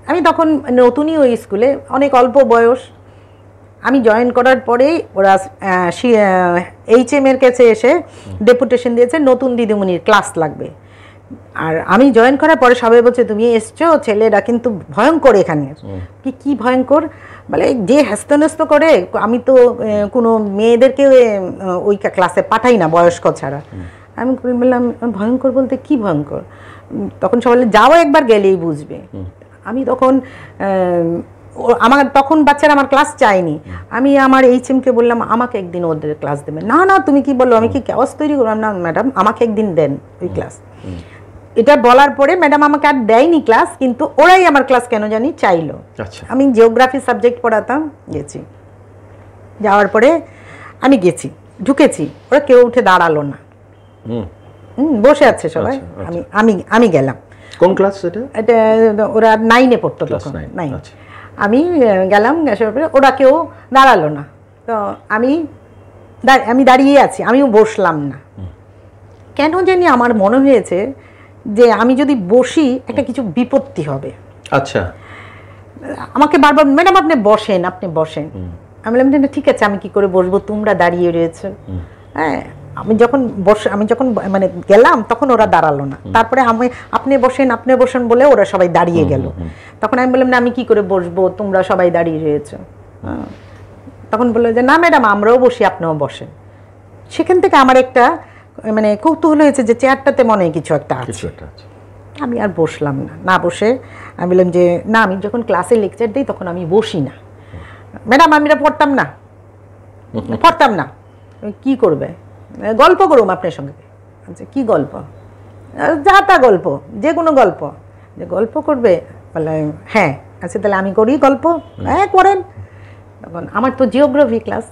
আমি তখন নতুনই ওই স্কুলে, অনেক অল্প বয়স। আমি জয়েন করার পরেই ওরা HM এর কাছে এসে ডেপুটেশন দিয়েছে, নতুন দিদিমণির ক্লাস লাগবে। আর আমি জয়েন করার পরে সবাই বলছে, তুমি এসছো, ছেলেরা কিন্তু ভয়ঙ্কর এখানে। কি ভয়ঙ্কর? বলে যে হ্যাস্ত করে, আমি তো কোনো মেয়েদেরকে ওই ক্লাসে পাঠাই না বয়স্ক ছাড়া। আমি বললাম ভয়ঙ্কর বলতে কি ভয়ঙ্কর? তখন সবাই যাও একবার, গেলেই বুঝবে। আমি তখন তখন বাচ্চারা আমার ক্লাস চাইনি, আমি আমার HM-কে বললাম আমাকে একদিন ওদের ক্লাস দেবেন। না তুমি কি বলো, আমি কি ক্যাওস তৈরি করলাম? না ম্যাডাম, আমাকে একদিন দেন ওই ক্লাস। এটা বলার পরে ম্যাডাম আমাকে আর দেয়নি ক্লাস, কিন্তু ওরাই আমার ক্লাস কেন জানি চাইলো। আমি জিওগ্রাফি সাবজেক্ট পড়াতাম, গেছি। যাওয়ার পরে আমি গেছি, ঢুকেছি, ওরা কেউ উঠে দাঁড়ালো না, বসে আছে সবাই। আমি গেলাম। কোন ক্লাস এটা? এটা ওরা 9-এ পড়তো তখন, 9। আমি গেলাম, গ্যাসের উপরে, ওরা কেউ দাঁড়ালো না। তো আমি দাঁড়িয়ে আছি, আমিও বসলাম না। কেন জানি আমার মনে হয়েছে যে আমি যদি বসি একটা কিছু বিপত্তি হবে। আচ্ছা, আমাকে বারবার ম্যাডাম আপনি বসেন, আপনি বসেন। আমি বললাম ঠিক আছে, আমি কি করে বসবো, তোমরা দাঁড়িয়ে রয়েছে। হ্যাঁ, আমি যখন মানে গেলাম তখন ওরা দাঁড়ালো না। তারপরে আপনি বসেন বলে ওরা সবাই দাঁড়িয়ে গেল। তখন আমি বললাম না, আমি কি করে বসবো, তোমরা সবাই দাঁড়িয়ে রয়েছে। তখন বললো যে না ম্যাডাম, আমরাও বসি, আপনিও বসেন। সেখান থেকে আমার একটা মানে কৌতূহল হয়েছে যে চেয়ারটাতে মনে হয় কিছু একটা আছে। আমি আর বসলাম না, বসে আমি বললাম যে না, আমি যখন ক্লাসে লেকচার দিই তখন আমি বসি না ম্যাডাম, আমি এটা পড়তাম না। কি করবে? গল্প করুম আপনার সঙ্গে। আচ্ছা, কি গল্প? যা তা গল্প, যে কোনো গল্প। যে গল্প করবে? বলে হ্যাঁ। আচ্ছা, তাহলে আমি করি গল্প। হ্যাঁ, করেন। তখন আমার তো জিওগ্রাফি ক্লাস,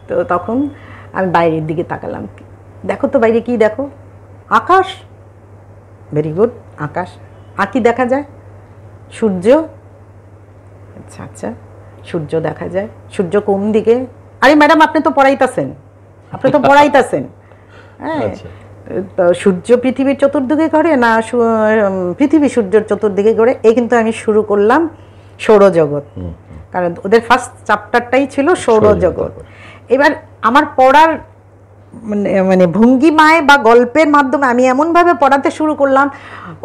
তো তখন আমি বাইরের দিকে তাকালাম। দেখো তো বাইরে কি দেখো? আকাশ। ভেরি গুড, আকাশ। আর কি দেখা যায়? সূর্য। আচ্ছা, সূর্য দেখা যায়। সূর্য কোন দিকে? আরে ম্যাডাম, আপনি তো পড়াইতেছেন। হ্যাঁ, তো সূর্য পৃথিবীর চতুর্দিকে ঘোরে না পৃথিবী সূর্যের চতুর্দিকে ঘোরে? এই কিন্তু আমি শুরু করলাম সৌরজগৎ, কারণ ওদের ফার্স্ট চ্যাপ্টারটাই ছিল সৌরজগৎ। এবার আমার পড়ার মানে ভঙ্গিমায় বা গল্পের মাধ্যমে আমি এমনভাবে পড়াতে শুরু করলাম,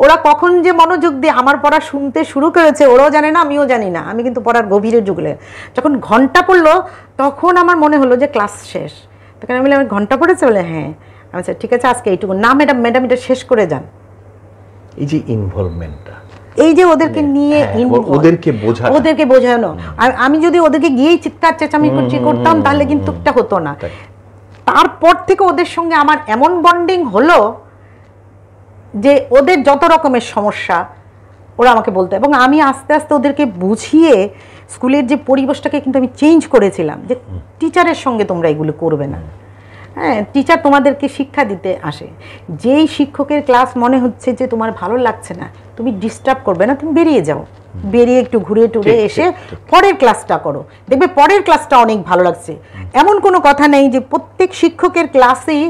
ওরা কখন যে মনোযোগ দিয়ে আমার পড়া শুনতে শুরু করেছে ওরাও জানে না, আমিও জানি না। আমি কিন্তু পড়ার গভীরে ঢুকলে যখন ঘন্টা পড়লো তখন আমার মনে হলো যে ক্লাস শেষ। তখন আমি বললাম ঘন্টা পড়েছে? বলে হ্যাঁ। আচ্ছা ঠিক আছে, আজকে এইটুকু। না ম্যাডাম, এটা শেষ করে যান। এই যে ইনভলভমেন্টটা, এই যে ওদেরকে নিয়ে ওদেরকে বোঝানো, আমি যদি ওদেরকে গিয়েই চিৎকার চেঁচামি করতাম তাহলে কিন্তু এটা হতো না। তারপর থেকে ওদের সঙ্গে আমার এমন বন্ডিং হলো যে ওদের যত রকমের সমস্যা ওরা আমাকে বলতো, এবং আমি আস্তে আস্তে ওদেরকে বুঝিয়ে স্কুলের যে পরিবেশটাকে কিন্তু আমি চেঞ্জ করেছিলাম যে টিচারের সঙ্গে তোমরা এগুলো করবে না। হ্যাঁ, টিচার তোমাদেরকে শিক্ষা দিতে আসে। যেই শিক্ষকের ক্লাস মনে হচ্ছে যে তোমার ভালো লাগছে না, তুমি ডিস্টার্ব করবে না, তুমি বেরিয়ে যাও, বেরিয়ে একটু ঘুরে টুরে এসে পরের ক্লাসটা করো, দেখবে পরের ক্লাসটা অনেক ভালো লাগছে। এমন কোনো কথা নেই যে প্রত্যেক শিক্ষকের ক্লাসেই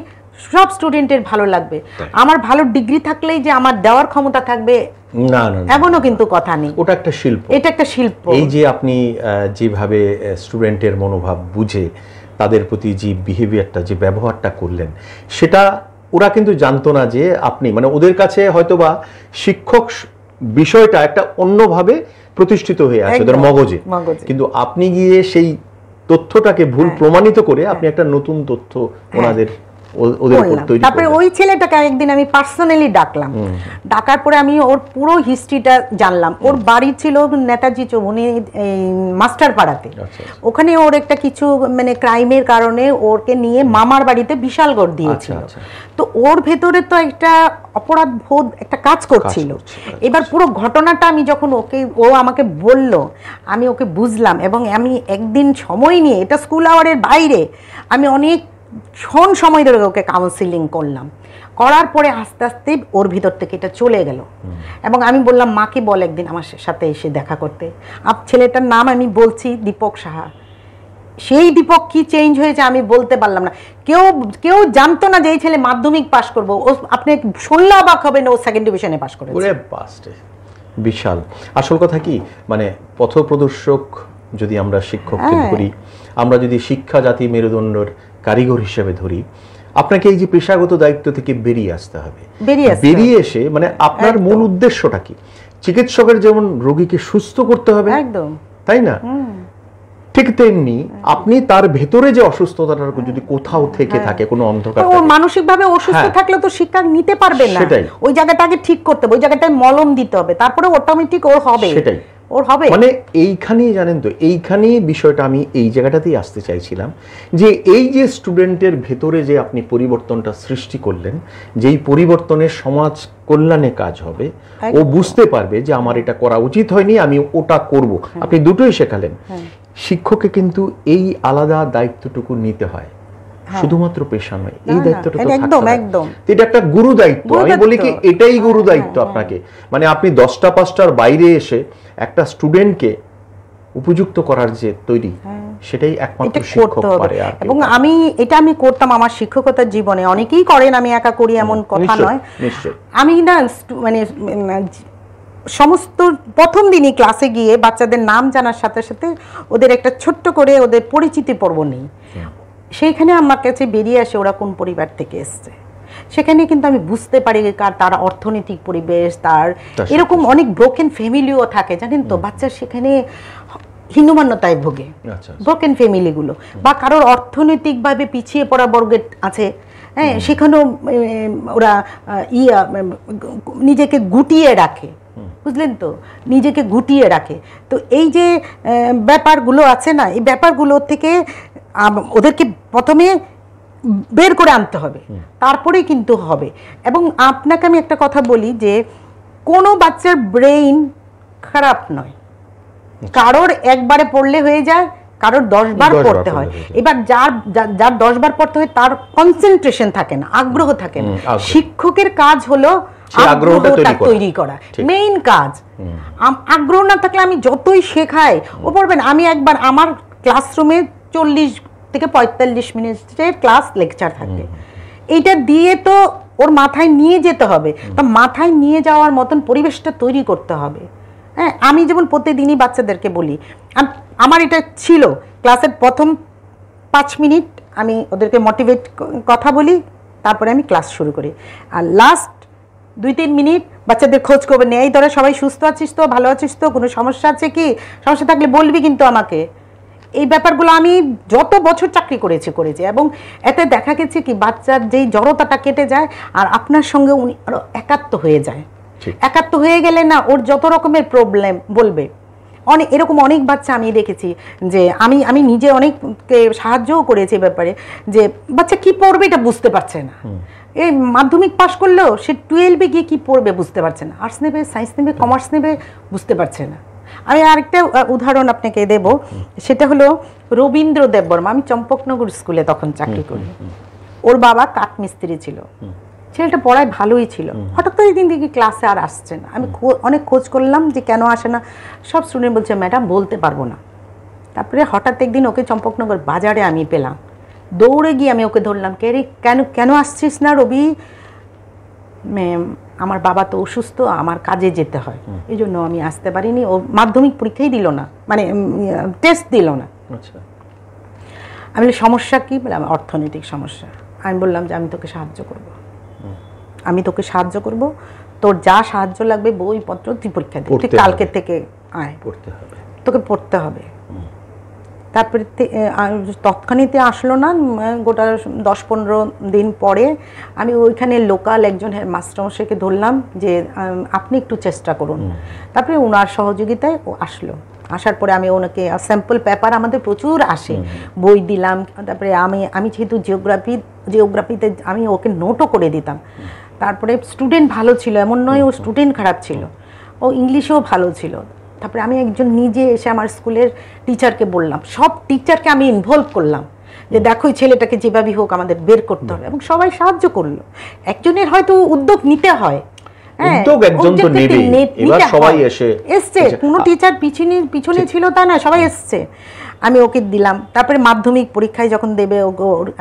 সব স্টুডেন্টের ভালো লাগবে। আমার ভালো ডিগ্রি থাকলেই যে আমার দেওয়ার ক্ষমতা থাকবে না না, এমনও কিন্তু কথা নেই। ওটা একটা শিল্প, এটা একটা শিল্প। এই যে আপনি যেভাবে স্টুডেন্টের মনোভাব বুঝে তাদের প্রতি যে বিহেভিয়ারটা, যে ব্যবহারটা করলেন, সেটা ওরা কিন্তু জানতো না যে আপনি, মানে ওদের কাছে হয়তোবা শিক্ষক বিষয়টা একটা অন্যভাবে প্রতিষ্ঠিত হয়ে আছে ওদের মগজে, কিন্তু আপনি গিয়ে সেই তথ্যটাকে ভুল প্রমাণিত করে আপনি একটা নতুন তথ্য ওনাদের তারপরে ওই ছেলেটাকে একদিন আমি পার্সোনালি ডাকলাম, ডাকার পরে আমি ওর পুরো হিস্ট্রিটা জানলাম। ওর বাড়ি ছিল নেতাজি চৌমুহনী মাস্টার পাড়াতে, ওখানে ওর একটা কিছু মানে ক্রাইমের কারণে ওরকে নিয়ে মামার বাড়িতে বিশালগড় দিয়েছিল। তো ওর ভেতরে তো একটা অপরাধ বোধ একটা কাজ করছিল। এবার পুরো ঘটনাটা আমি যখন ও আমাকে বলল, আমি ওকে বুঝলাম, এবং আমি একদিন সময় নিয়ে, এটা স্কুল আওয়ারের বাইরে, আমি অনেক সময় ধরে ওকে কাউন্সিলিং করলাম। করার পরে আস্তে আস্তে ওর ভিতর থেকে এটা চলে গেল। এবং আমি বললাম, মাকে বল একদিন আমার সাথে এসে দেখা করতে। ছেলেটার নাম আমি বলছি দীপক সাহা। সেই দীপক কি চেঞ্জ হয়েছে আমি বলতে পারলাম না। কেউ জানতো না যে এই ছেলে মাধ্যমিক পাশ করবো। ও আপনি শুনলে অবাক হবেন, ও সেকেন্ড ডিভিশনে পাশ করেছে। বিশাল। আসল কথা কি, মানে পথপ্রদর্শক যদি আমরা শিক্ষককে ধরি, আমরা যদি শিক্ষা জাতি মেরুদণ্ডের কারিগর হিসেবে ধরি, আপনাকে এই যে পেশাগত দায়িত্ব থেকে বেরিয়ে আসতে হবে। বেরিয়ে এসে মানে আপনার মূল উদ্দেশ্যটা কি? চিকিৎসকের যেমন রোগীকে সুস্থ করতে হবে, একদম তাই না, ঠিক তেমনি আপনি তার ভেতরে যে অসুস্থতাটা যদি কোথাও থেকে থাকে, কোনো অন্ধকার, ও মানসিকভাবে অসুস্থ থাকলে তো শিক্ষা নিতে পারবে না। ওই জায়গাটাকে ঠিক করতে হবে, ওই জায়গাটায় মলম দিতে হবে, তারপরে অটোমেটিক ওর হবে। সেটাই ওর হবে। মানে এইখানেই জানেন তো, এইখানেই বিষয়টা আমি এই জায়গাটাতেই আসতে চাইছিলাম, যে এই যে স্টুডেন্টের ভেতরে যে আপনি পরিবর্তনটা সৃষ্টি করলেন, যেই পরিবর্তনের সমাজ কল্যাণে কাজ হবে, ও বুঝতে পারবে যে আমার এটা করা উচিত হয়নি, আমি ওটা করব। আপনি দুটোই শেখালেন। শিক্ষককে কিন্তু এই আলাদা দায়িত্বটুকু নিতে হয়, শুধুমাত্র পেশা নয়, এই দায়িত্বটা তো একদম একদম এটা একটা গুরু দায়িত্ব। আমি বলি কি, এটাই গুরু দায়িত্ব আপনাকে। মানে আপনি 10টা 5টার বাইরে এসে একটা স্টুডেন্টকে উপযুক্ত করার যে তৈরি, সেটাই একমাত্র শিক্ষক পারে। এবং আমি করতাম আমার শিক্ষকতার জীবনে, অনেকেই করেন, আমি একা করি এমন কথা নয়। আমি না মানে সমস্ত প্রথম দিনই ক্লাসে গিয়ে বাচ্চাদের নাম জানার সাথে সাথে ওদের একটা ছোট্ট করে ওদের পরিচিতি পর্ব নেই। সেইখানে আমার কাছে বেরিয়ে আসে ওরা কোন পরিবার থেকে এসছে। সেখানে কিন্তু আমি বুঝতে পারি তার অর্থনৈতিক পরিবেশ, তার এরকম অনেক ব্রোকেন ফ্যামিলিও থাকে, জানেন তো। বাচ্চা সেখানে হীনমান্যতায় ভোগে, ব্রোকেন ফ্যামিলিগুলো, বা কারোর অর্থনৈতিকভাবে পিছিয়ে পড়া বর্গের আছে, হ্যাঁ, সেখানেও ওরা নিজেকে গুটিয়ে রাখে, বুঝলেন তো, নিজেকে গুটিয়ে রাখে। তো এই যে ব্যাপারগুলো আছে না, এই ব্যাপারগুলো থেকে ওদেরকে প্রথমে বের করে আনতে হবে, তারপরেই কিন্তু হবে। এবং আপনাকে আমি একটা কথা বলি যে কোনো বাচ্চার ব্রেইন খারাপ নয়, কারোর একবারে পড়লে হয়ে যায়, কারোর 10 বার পড়তে হয়। এবার যার 10 বার পড়তে হয় তার কনসেন্ট্রেশন থাকে না, আগ্রহ থাকে না। শিক্ষকের কাজ হলো আগ্রহটা তৈরি করা, মেইন কাজ। আগ্রহ না থাকলে আমি যতই শেখাই ও পড়বেন। আমি একবার আমার ক্লাসরুমে 40 থেকে 45 মিনিটের ক্লাস লেকচার থাকে, এইটা দিয়ে তো ওর মাথায় নিয়ে যেতে হবে। তা মাথায় নিয়ে যাওয়ার মতন পরিবেশটা তৈরি করতে হবে। হ্যাঁ, আমি যেমন প্রতিদিনই বাচ্চাদেরকে বলি, আমার এটা ছিল ক্লাসের প্রথম 5 মিনিট আমি ওদেরকে মোটিভেট কথা বলি, তারপরে আমি ক্লাস শুরু করি। আর লাস্ট 2-3 মিনিট বাচ্চাদের খোঁজ খবর নেই, এই ধরে সবাই সুস্থ আছিস তো, ভালো আছিস তো, কোনো সমস্যা আছে কি, সমস্যা থাকলে বলবি কিন্তু আমাকে। এই ব্যাপারগুলো আমি যত বছর চাকরি করেছি এবং এতে দেখা গেছে কি বাচ্চার যেই জড়তাটা কেটে যায়, আর আপনার সঙ্গে উনি আরো একাত্ম হয়ে যায়। একাত্ম হয়ে গেলে না ওর যত রকমের প্রবলেম বলবে। এরকম অনেক বাচ্চা আমি দেখেছি, যে আমি নিজে অনেককে সাহায্যও করেছি ব্যাপারে, যে বাচ্চা কি পড়বে এটা বুঝতে পারছে না। এই মাধ্যমিক পাশ করলেও সে 12-এ গিয়ে কি পড়বে বুঝতে পারছে না, আর্টস নেবে, সায়েন্স নেবে, কমার্স নেবে, বুঝতে পারছে না। আমি আরেকটা উদাহরণ আপনাকে দেব, সেটা হলো রবীন্দ্র দেববর্মা। আমি চম্পকনগর স্কুলে তখন চাকরি করি। ওর বাবা কাঠমিস্ত্রি ছিল, ছেলেটা পড়ায় ভালোই ছিল। হঠাৎ করে একদিন দেখি ক্লাসে আর আসছে না। আমি অনেক খোঁজ করলাম যে কেন আসে না। সব স্টুডেন্ট বলছে ম্যাডাম বলতে পারবো না। তারপরে হঠাৎ একদিন ওকে চম্পকনগর বাজারে আমি পেলাম, দৌড়ে গিয়ে আমি ওকে ধরলাম, কে রে, কেন কেন আসছিস না রবি? ম্যাম আমার বাবা তো অসুস্থ, আমার কাজে যেতে হয়, এই জন্য আমি আসতে পারিনি। ও মাধ্যমিক পরীক্ষাই দিল না, মানে টেস্ট দিল না। আচ্ছা, আমি বলি সমস্যা কী? বলে আমার অর্থনৈতিক সমস্যা। আমি বললাম যে আমি তোকে সাহায্য করব, আমি তোকে সাহায্য করব, তোর যা সাহায্য লাগবে বইপত্র তুই পরীক্ষা দিবি, তুই কালকে থেকে আয়, পড়তে হবে, তোকে পড়তে হবে। তারপরে তৎক্ষণিতে আসলো না, গোটা 10-15 দিন পরে আমি ওইখানে লোকাল একজন মাস্টারমশাইকে ধরলাম যে আপনি একটু চেষ্টা করুন। তারপরে ওনার সহযোগিতায় ও আসলো। আসার পরে আমি ওনাকে স্যাম্পল পেপার আমাদের প্রচুর আসে, বই দিলাম। তারপরে আমি যেহেতু জিওগ্রাফিতে আমি ওকে নোটও করে দিতাম। তারপরে স্টুডেন্ট ভালো ছিল, এমন নয় ও স্টুডেন্ট খারাপ ছিল, ও ইংলিশেও ভালো ছিল। তারপরে আমি একজন নিজে এসে আমার স্কুলের টিচারকে বললাম, সব টিচারকে আমি ইনভলভ করলাম যে দেখো এই ছেলেটাকে যেভাবেই হোক আমাদের বের করতে হবে, এবং সবাই সাহায্য করলো। একজনের হয়তো উদ্যোগ নিতে হয়, এসছে, কোনো টিচার পিছনে ছিল তা না, সবাই এসছে, আমি ওকে দিলাম। তারপরে মাধ্যমিক পরীক্ষায় যখন দেবে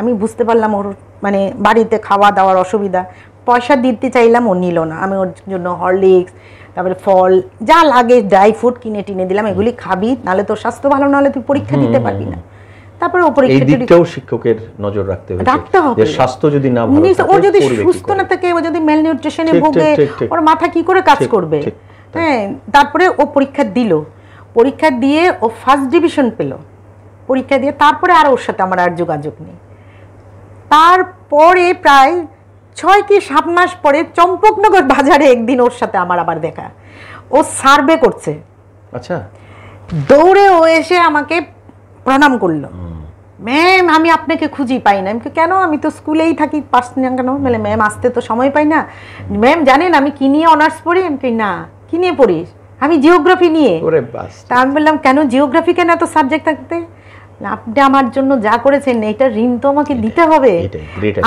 আমি বুঝতে পারলাম ওর মানে বাড়িতে খাওয়া দাওয়ার অসুবিধা, পয়সা দিতে চাইলাম, ও নিল না। আমি ওর জন্য হরলিক্স, তারপরে ফল যা লাগে ড্রাই ফ্রুট কিনে টিনে দিলাম, এগুলি খাবি, নাহলে তোর স্বাস্থ্য ভালো নাহলে তুই পরীক্ষা দিতে পারবি না। তারপরে ও পরীক্ষা দিকটাও শিক্ষকের নজর রাখতে হবে, স্বাস্থ্য যদি না ভালো থাকে, ও যদি সুস্থ না থাকে, ও যদি ম্যাল নিউট্রিশনে ভোগে, ওর মাথা কি করে কাজ করবে? হ্যাঁ, তারপরে ও পরীক্ষা দিল, পরীক্ষা দিয়ে ও ফার্স্ট ডিভিশন পেল পরীক্ষা দিয়ে। তারপরে আর ওর সাথে আমার আর যোগাযোগ নেই। তারপরে প্রায় 6 কি 7 মাস পরে চম্পকনগর বাজারে একদিন ওর সাথে আমার আবার দেখা, ও সার্ভে করছে। আচ্ছা, দৌড়ে ও এসে আমাকে প্রণাম করলো, ম্যাম আমি আপনাকে খুঁজি পাই না। আমি কেন, আমি তো স্কুলেই থাকি, পাস না কেন? বলে ম্যাম আসতে তো সময় পাই না। ম্যাম জানেন আমি কি নিয়ে অনার্স পড়ি? আমি না, কি নিয়ে পড়িস? আমি জিওগ্রাফি নিয়ে। তা আমি বললাম কেন জিওগ্রাফি কেন এত সাবজেক্ট থাকতে? আপনি আমার জন্য যা করেছেন এটা ঋণ তো আমাকে দিতে হবে।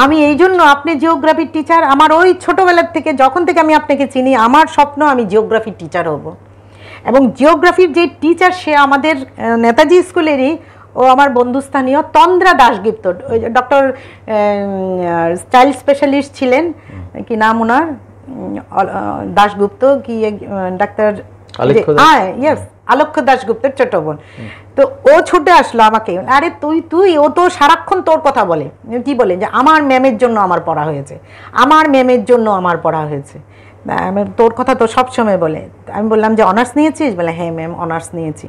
আমি এই জন্য, আপনি জিওগ্রাফির টিচার, আমার ওই ছোটবেলার থেকে যখন থেকে আমি আপনাকে চিনি আমার স্বপ্ন আমি জিওগ্রাফির টিচার হব। এবং জিওগ্রাফির যে টিচার সে আমাদের নেতাজি স্কুলেরই, ও আমার বন্ধুস্থানীয় তন্দ্রা দাশগুপ্ত, ডক্টর চাইল্ড স্পেশালিস্ট ছিলেন, কি নাম ওনার, দাশগুপ্ত কি ডাক্তার, আলোক্য দাশগুপ্তের ছোট বোন। তো ও ছুটে আসলো আমাকে, আরে তুই ও তো সারাক্ষণ তোর কথা বলে, কি বলে যে আমার ম্যামের জন্য আমার পড়া হয়েছে, আমার ম্যামের জন্য আমার পড়া হয়েছে, তোর কথা তো সবসময় বলে। আমি বললাম যে অনার্স নিয়েছিস? বলে হ্যাঁ ম্যাম অনার্স নিয়েছি।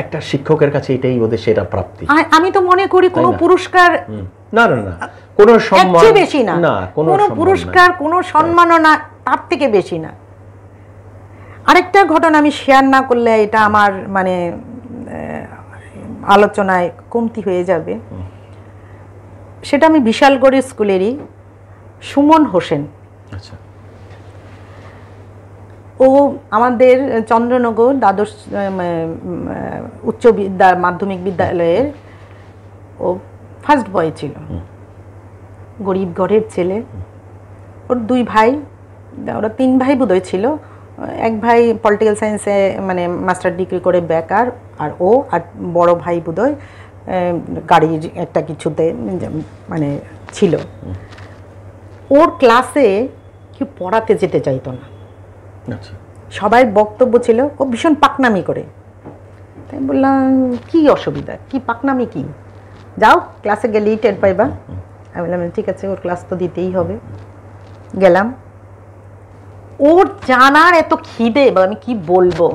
একটা শিক্ষকের কাছে এটাই ওদের সেটা প্রাপ্তি। আমি তো মনে করি কোনো পুরস্কার না না না, কোনো সম্মান বেশি না, কোনো পুরস্কার কোনো সম্মাননা তার থেকে বেশি না। আরেকটা ঘটনা আমি শেয়ার না করলে এটা আমার মানে আলোচনায় কমতি হয়ে যাবে। সেটা আমি বিশালগড় স্কুলেরই সুমন হোসেন। আচ্ছা, ও আমাদের চন্দ্রনগর দ্বাদশ উচ্চ মাধ্যমিক বিদ্যালয়ের ও ফার্স্ট বয় ছিল, গরিব ঘরের ছেলে। ওর 2 ভাই, ওরা 3 ভাই বোধহয় ছিল। এক ভাই পলিটিক্যাল সায়েন্সে মানে মাস্টার ডিগ্রি করে বেকার, আর ও আর বড় ভাই বোধহয় গাড়ির একটা কিছুতে মানে ছিল। ওর ক্লাসে কেউ পড়াতে যেতে চাইতো না, সবাই বক্তব্য ছিল ও ভীষণ পাকনামি করে। তাই বললাম কি অসুবিধা, কি পাকনামি, কি যাও ক্লাসে গেলেই টের পাইবা। আমি বললাম ঠিক আছে, ওর ক্লাস তো দিতেই হবে। গেলাম, ওর জানার এত খিদে বা আমি কি বলবো,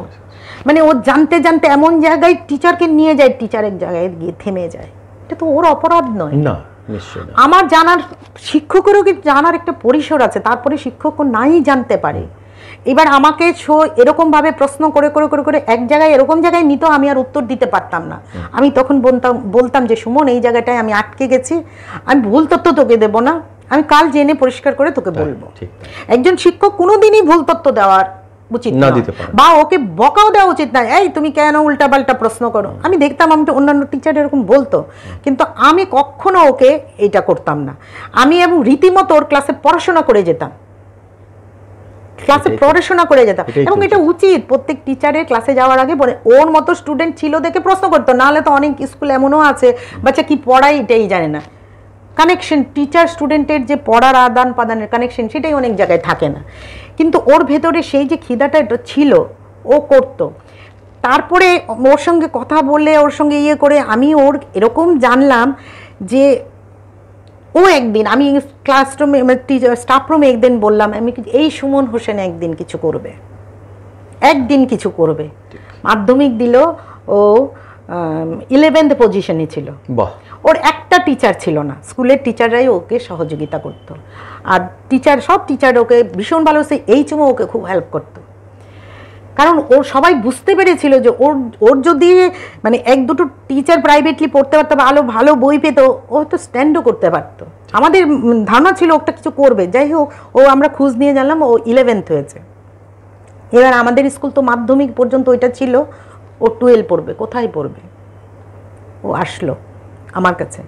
মানে ও জানতে জানতে এমন জায়গায় টিচারকে নিয়ে যায়, টিচারের জায়গায় গিয়ে থেমে যায়। এটা তো ওর অপরাধ নয় না, নিশ্চয়ই আমার জানার, শিক্ষকেরও কি জানার একটা পরিসর আছে, তারপরে শিক্ষকও নাই জানতে পারে। এবার আমাকে এরকম ভাবে প্রশ্ন করে করে করে করে এক জায়গায় এরকম জায়গায় নিত, আমি আর উত্তর দিতে পারতাম না। আমি তখন বলতাম যে সুমন এই জায়গাটায় আমি আটকে গেছি, আমি ভুল তথ্য তোকে দেবো না, আমি কাল জেনে পরিষ্কার করে তোকে বলবো। একজন শিক্ষক কোনোদিনই ভুল তথ্য দেওয়ার উচিত না, বা ওকে বকাও দেওয়া উচিত না, এই তুমি কেন উল্টাপাল্টা প্রশ্ন করো। আমি দেখতাম আমি অন্যান্য টিচার এরকম বলতো, কিন্তু আমি কখনো ওকে এটা করতাম না। আমি এবং রীতিমতো ওর ক্লাসে পড়াশোনা করে যেতাম। ক্লাসে পড়াশোনা করে যেতাম। এবং এটা উচিত প্রত্যেক টিচারের ক্লাসে যাওয়ার আগে ওর মতো স্টুডেন্ট ছিল দেখে প্রশ্ন করতো, নাহলে তো অনেক স্কুল এমনও আছে বাচ্চা কি পড়ায় এটাই জানে না। কানেকশন টিচার স্টুডেন্টের যে পড়ার আদান প্রদানের কানেকশন সেটাই অনেক জায়গায় থাকে না, কিন্তু ওর ভেতরে সেই যে খিদাটা এটা ছিল, ও করতো। তারপরে ওর সঙ্গে কথা বলে ওর সঙ্গে ইয়ে করে আমি ওর এরকম জানলাম যে ও একদিন, আমি ক্লাসরুমে স্টাফ রুমে একদিন বললাম আমি এই সুমন হোসেন একদিন কিছু করবে, একদিন কিছু করবে। মাধ্যমিক দিল, ও 11th পজিশনে ছিল। ওর একটা টিচার ছিল না, স্কুলের টিচাররাই ওকে সহযোগিতা করতো, আর টিচার সব টিচার ওকে ভীষণ ভালোবাসে, এই চুমো ওকে খুব হেল্প করতো। কারণ ওর সবাই বুঝতে পেরেছিল যে ওর যদি মানে এক দুটো টিচার প্রাইভেটলি পড়তে পারতো, ভালো ভালো বই পেতো, ও তো স্ট্যান্ডও করতে পারতো। আমাদের ধারণা ছিল ওটা কিছু করবে। যাই হোক, ও আমরা খোঁজ নিয়ে জানলাম ও 11th হয়েছে। এবার আমাদের স্কুল তো মাধ্যমিক পর্যন্ত ওইটা ছিল, ও 12 পড়বে, কোথায় পড়বে? ও আসলো আমার কাছে,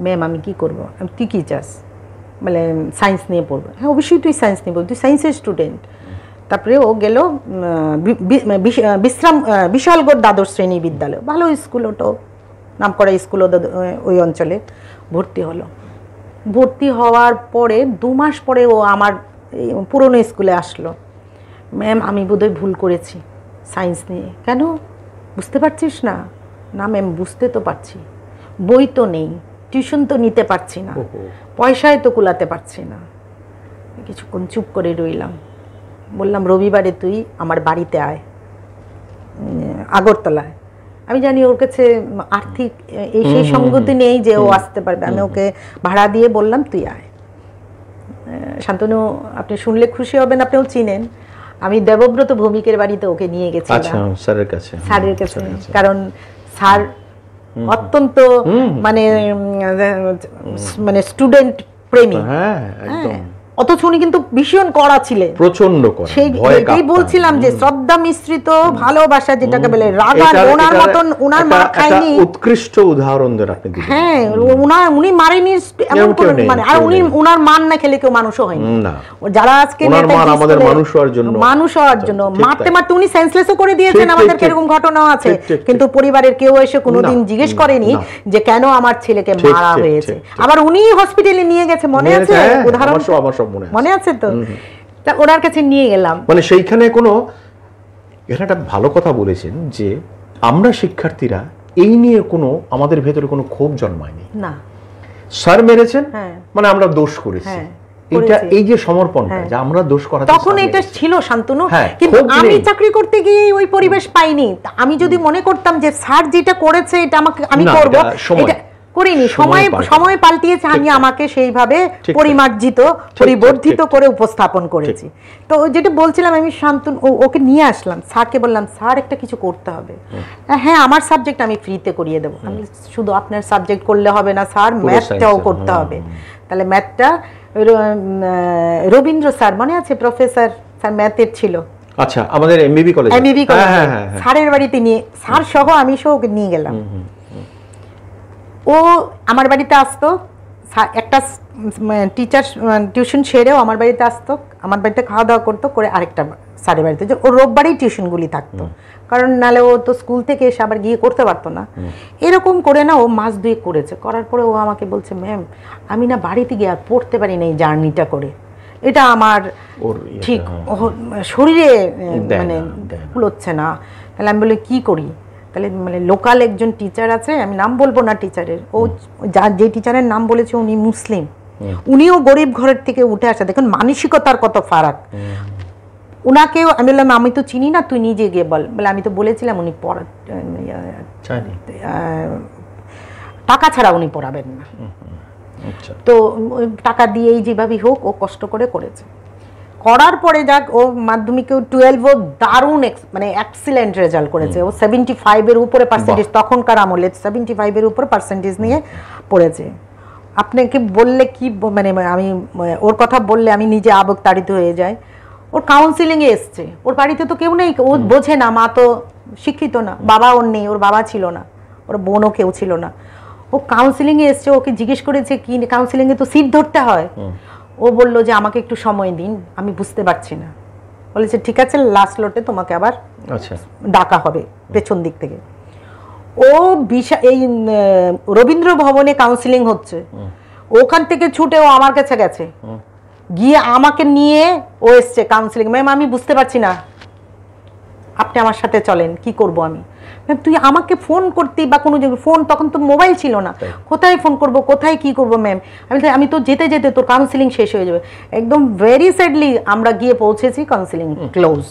ম্যাম আমি কি করবো? তুই কী চাস? মানে সায়েন্স নিয়ে পড়বে। হ্যাঁ অবশ্যই তুই সায়েন্স নিয়ে পড়বি, তুই সায়েন্সের স্টুডেন্ট। তারপরে ও গেল বিশালগড় দ্বাদশ শ্রেণী বিদ্যালয়, ভালো স্কুল, ওটাও নাম করা স্কুল ওই অঞ্চলে। ভর্তি হলো। ভর্তি হওয়ার পরে 2 মাস পরে ও আমার পুরনো স্কুলে আসলো, ম্যাম আমি বোধহয় ভুল করেছি সায়েন্স নিয়ে। কেন, বুঝতে পারছিস না? না ম্যাম বুঝতে তো পারছি, বই তো নেই, টিউশন তো নিতে পারছি না, পয়সায় তো কুলাতে পারছি না। কিছুক্ষণ চুপ করে রইলাম। বললাম রবিবারে তুই আমার বাড়িতে আয়, আগরতলায়। আমি জানি ওর কাছে আর্থিক সেই সঙ্গতি নেই যে ও আসতে পারবে। আমি ওকে ভাড়া দিয়ে বললাম তুই আয়। শান্তনু আপনি শুনলে খুশি হবেন, আপনিও চিনেন, আমি দেবব্রত ভৌমিকের বাড়িতে ওকে নিয়ে গেছিলাম স্যারের কাছে। কারণ স্যার অত্যন্ত মানে স্টুডেন্ট প্রেমী, অথচ উনি কিন্তু ভীষণ কড়া ছিলেন, প্রচন্ড কড়া। সেই বলছিলাম যে শ্রদ্ধা মিশ্রিত ভালোবাসা যেটাকে বলে, রাগা ওনার মতন ওনার মা খায়নি। উৎকৃষ্ট উদাহরণ দেন আপনি। হ্যাঁ উনি মারেনি এমন কোন মানে, আর উনি ওনার মান না খেলে কেউ মানুষও হয়নি। যারা আজকে আমাদের মানুষ হওয়ার জন্য মারতে মারতে উনি সেন্সলেসও করে দিয়েছেন, আমাদের এরকম ঘটনাও আছে। কিন্তু পরিবারের কেউ এসে কোনোদিন জিজ্ঞেস করেনি যে কেন আমার ছেলেকে মারা হয়েছে। আবার উনি হসপিটালে নিয়ে গেছে, মনে আছে উদাহরণ? মনে আছে তো? তা ওনার কাছে নিয়ে গেলাম। মানে সেইখানে কোনো একটা ভালো কথা বলেছেন যে আমরা শিক্ষার্থীরা এই নিয়ে কোনো আমাদের ভেতরে কোনো ক্ষোভ জন্মায়নি না। স্যার মেরেছেন মানে আমরা দোষ করেছি, এটা এই যে সমর্পণটা যে আমরা দোষ করা, তখন এটা ছিল শান্তনু। কিন্তু আমি চাকরি করতে গিয়ে ওই পরিবেশ পাইনি। আমি যদি মনে করতাম যে স্যার যেটা করেছে এটা আমাকে আমি করব, এটা করিনি। সময় পাল্টিয়েছে, আমি আমাকে সেইভাবে পরিমার্জিত পরিবর্ধিত করে উপস্থাপন করেছি। তো যেটা বলছিলাম, আমি শান্তনু ওকে নিয়ে আসলাম, স্যারকে বললাম স্যার একটা কিছু করতে হবে। হ্যাঁ আমার সাবজেক্ট আমি ফ্রিতে করিয়ে দেবো। আমি শুধু আপনার সাবজেক্ট করলে হবে না স্যার, ম্যাথটাও করতে হবে। তাহলে ম্যাথটা রবীন্দ্র স্যার মনে আছে, প্রফেসর স্যার ম্যাথের ছিল। আচ্ছা আমাদের এমবিবি কলেজ, স্যারের বাড়িতে নিয়ে, স্যার সহ আমি সহ ওকে নিয়ে গেলাম। ও আমার বাড়িতে আসতো, একটা টিচার টিউশন সেরেও আমার বাড়িতে আসতো, আমার বাড়িতে খাওয়া দাওয়া করতো, করে আরেকটা স্যারের বাড়িতে, যে ওর রোববারেই টিউশনগুলি থাকতো, কারণ নাহলে ও তো স্কুল থেকে এসে আবার গিয়ে করতে পারতো না। এরকম করে না ও মাস 2 করেছে। করার পরে ও আমাকে বলছে ম্যাম আমি না বাড়িতে গিয়ে আর পড়তে পারি না এই জার্নিটা করে, এটা আমার ঠিক শরীরে মানে কুলোচ্ছে না। তাহলে আমি বলি কী করি? তাহলে মানে লোকাল একজন টিচার আছে, আমি নাম বলবো না টিচারের, ও যে টিচারের নাম বলেছে উনি মুসলিম, উনিও গরিব ঘরের থেকে উঠে আসা, দেখুন মানসিকতার কত ফারাক। উনাকেও আমি বললাম আমি তো চিনি না, তুই নিজে গিয়ে বল। বলে আমি তো বলেছিলাম উনি টাকা ছাড়া উনি পড়াবেন না, তো টাকা দিয়েই যেভাবেই হোক ও কষ্ট করে করেছে। করার পরে যাক ও মাধ্যমিকে 12ও দারুণ মানে এক্সিলেন্ট রেজাল্ট করেছে। ও 75-এর উপরে পার্সেন্টেজ, তখনকার আমলে 75-এর উপরে পার্সেন্টেজ নিয়ে পড়েছে। আপনাকে বললে কি মানে আমি ওর কথা বললে আমি নিজে আবেগতাড়িত হয়ে যাই। ওর কাউন্সিলিংয়ে এসছে, ওর বাড়িতে তো কেউ নেই, ও বোঝে না, মা তো শিক্ষিত না, বাবা ওর নেই, ওর বাবা ছিল না, ওর বোনও কেউ ছিল না। ও কাউন্সিলিংয়ে এসছে, ওকে জিজ্ঞেস করেছে কি কাউন্সিলিংয়ে তো সিট ধরতে হয়। ও বললো যে আমাকে একটু সময় দিন, আমি বুঝতে পারছি না। বলেছে ঠিক আছে লাস্ট লটে তোমাকে আবার আচ্ছা ডাকা হবে পেছন দিক থেকে। ও এই রবীন্দ্র ভবনে কাউন্সিলিং হচ্ছে, ওখান থেকে ছুটে ও আমার কাছে গেছে, গিয়ে আমাকে নিয়ে ও এসছে কাউন্সিলিং। ম্যাম আমি বুঝতে পারছি না, আপনি আমার সাথে চলেন, কি করব আমি। ম্যাম তুই আমাকে ফোন করতি বা কোনো ফোন, তখন তো মোবাইল ছিল না, কোথায় ফোন করব, কোথায় কি করব ম্যাম। আমি তো যেতে যেতে তোর কাউন্সিলিং শেষ হয়ে যাবে। একদম ভেরি স্যাডলি আমরা গিয়ে পৌঁছেছি, কাউন্সিলিং ক্লোজ।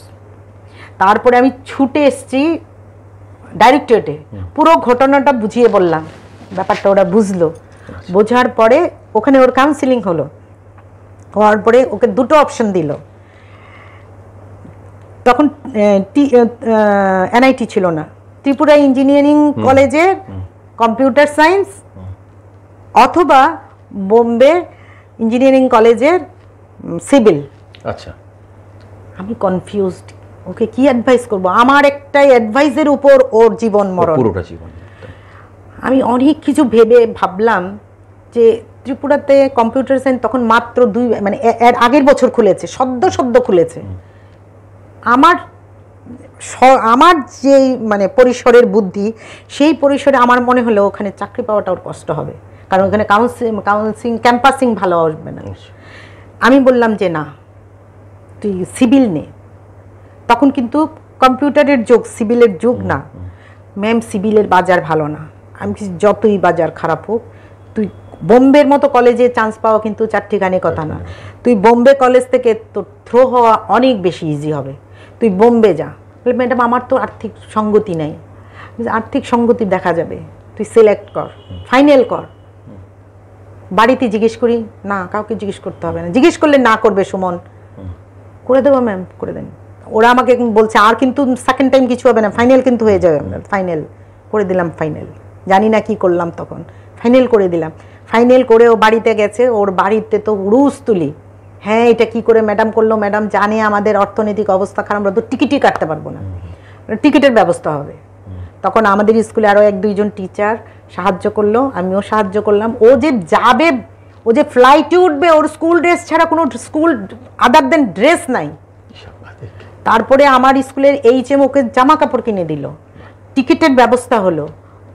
তারপরে আমি ছুটে এসছি ডাইরেক্টরেটে, পুরো ঘটনাটা বুঝিয়ে বললাম, ব্যাপারটা ওরা বুঝলো। বোঝার পরে ওখানে ওর কাউন্সিলিং হলো, হওয়ার পরে ওকে দুটো অপশন দিল। তখন এনআইটি ছিল না, ত্রিপুরা ইঞ্জিনিয়ারিং কলেজের কম্পিউটার সায়েন্স অথবা বোম্বে ইঞ্জিনিয়ারিং কলেজের সিভিল। আচ্ছা আমি কনফিউজড, ওকে কি অ্যাডভাইস করব। আমার একটা অ্যাডভাইসের উপর ওর জীবন মরণ, পুরোটা জীবন। আমি অনেক কিছু ভাবলাম যে ত্রিপুরাতে কম্পিউটার সায়েন্স তখন মাত্র মানে এর আগের বছর খুলেছে, সদ্য খুলেছে। আমার যে মানে পরিসরের বুদ্ধি, সেই পরিসরে আমার মনে হলো ওখানে চাকরি পাওয়াটা ওর কষ্ট হবে, কারণ ওখানে কাউন্সিলিং ক্যাম্পাসিং ভালো আসবে না। আমি বললাম যে না, তুই সিভিল নে। তখন কিন্তু কম্পিউটারের যুগ, সিভিলের যুগ না। ম্যাম সিভিলের বাজার ভালো না। আমি যতই বাজার খারাপ হোক, তুই বোম্বের মতো কলেজে চান্স পাওয়া কিন্তু চারটিখানি কথা না। তুই বোম্বে কলেজ থেকে তোর থ্রো হওয়া অনেক বেশি ইজি হবে, তুই বোম্বে যা। বলে ম্যাডাম আমার তো আর্থিক সঙ্গতি নাই। আর্থিক সঙ্গতি দেখা যাবে, তুই সিলেক্ট কর, ফাইনাল কর। বাড়িতে জিজ্ঞেস করি না, কাউকে জিজ্ঞেস করতে হবে না, জিজ্ঞেস করলে না করবে সুমন, করে দেবো ম্যাম, করে দেন। ওরা আমাকে বলছে আর কিন্তু সেকেন্ড টাইম কিছু হবে না, ফাইনাল কিন্তু হয়ে যাবে। ফাইনাল করে দিলাম, ফাইনাল জানি না কি করলাম, তখন ফাইনাল করে দিলাম। ফাইনাল করে ও বাড়িতে গেছে, ওর বাড়িতে তো উড়ুস তুলি, হ্যাঁ এটা কি করে ম্যাডাম করলো, ম্যাডাম জানে আমাদের অর্থনৈতিক অবস্থা খারাপ, আমরা তো টিকিটই কাটতে পারবো না, টিকিটের ব্যবস্থা হবে। তখন আমাদের স্কুলে আরও 1-2 জন টিচার সাহায্য করলো, আমিও সাহায্য করলাম। ও যে যাবে, ও যে ফ্লাইটে উঠবে, ওর স্কুল ড্রেস ছাড়া কোনো স্কুল আদার দেন ড্রেস নাই। তারপরে আমার স্কুলের HM ওকে জামা কাপড় কিনে দিল, টিকিটের ব্যবস্থা হলো,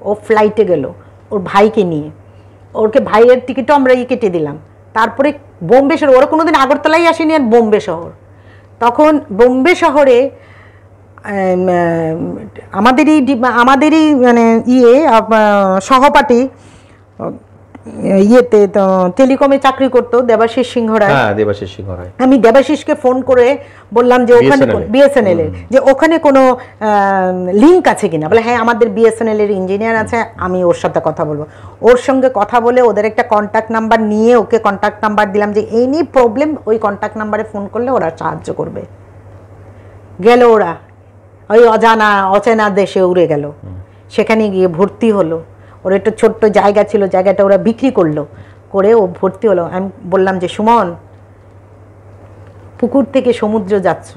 ও ফ্লাইটে গেল ওর ভাইকে নিয়ে, ওরকে ভাইয়ের টিকিটও আমরা কেটে দিলাম। তারপরে বোম্বে শহর, ওরা কোনোদিন আগরতলাই আসেনি, আর বোম্বে শহর। তখন বোম্বে শহরে আমাদেরই মানে সহপাঠী ইয়েতে টেলিকমে চাকরি করতো, দেবাশিস সিংহ রায়। দেবাশিস সিংহ রায়। আমি দেবাশিসকে ফোন করে বললাম যে ওখানে BSNL এর যে ওখানে কোনো লিঙ্ক আছে কিনা। বলে হ্যাঁ আমাদের BSNL এর ইঞ্জিনিয়ার আছে, আমি ওর সাথে কথা বলবো। ওর সঙ্গে কথা বলে ওদের একটা কন্ট্যাক্ট নাম্বার নিয়ে ওকে কন্ট্যাক্ট নাম্বার দিলাম যে এনি প্রবলেম ওই কন্ট্যাক্ট নাম্বারে ফোন করলে ওরা সাহায্য করবে। গেল ওরা ওই অচেনা দেশে উড়ে গেল, সেখানে গিয়ে ভর্তি হলো। ওর একটা ছোট্ট জায়গা ছিল, জায়গাটা ওরা বিক্রি করলো, করে ও ভর্তি হলো। আমি বললাম যে সুমন, পুকুর থেকে সমুদ্র যাচ্ছ,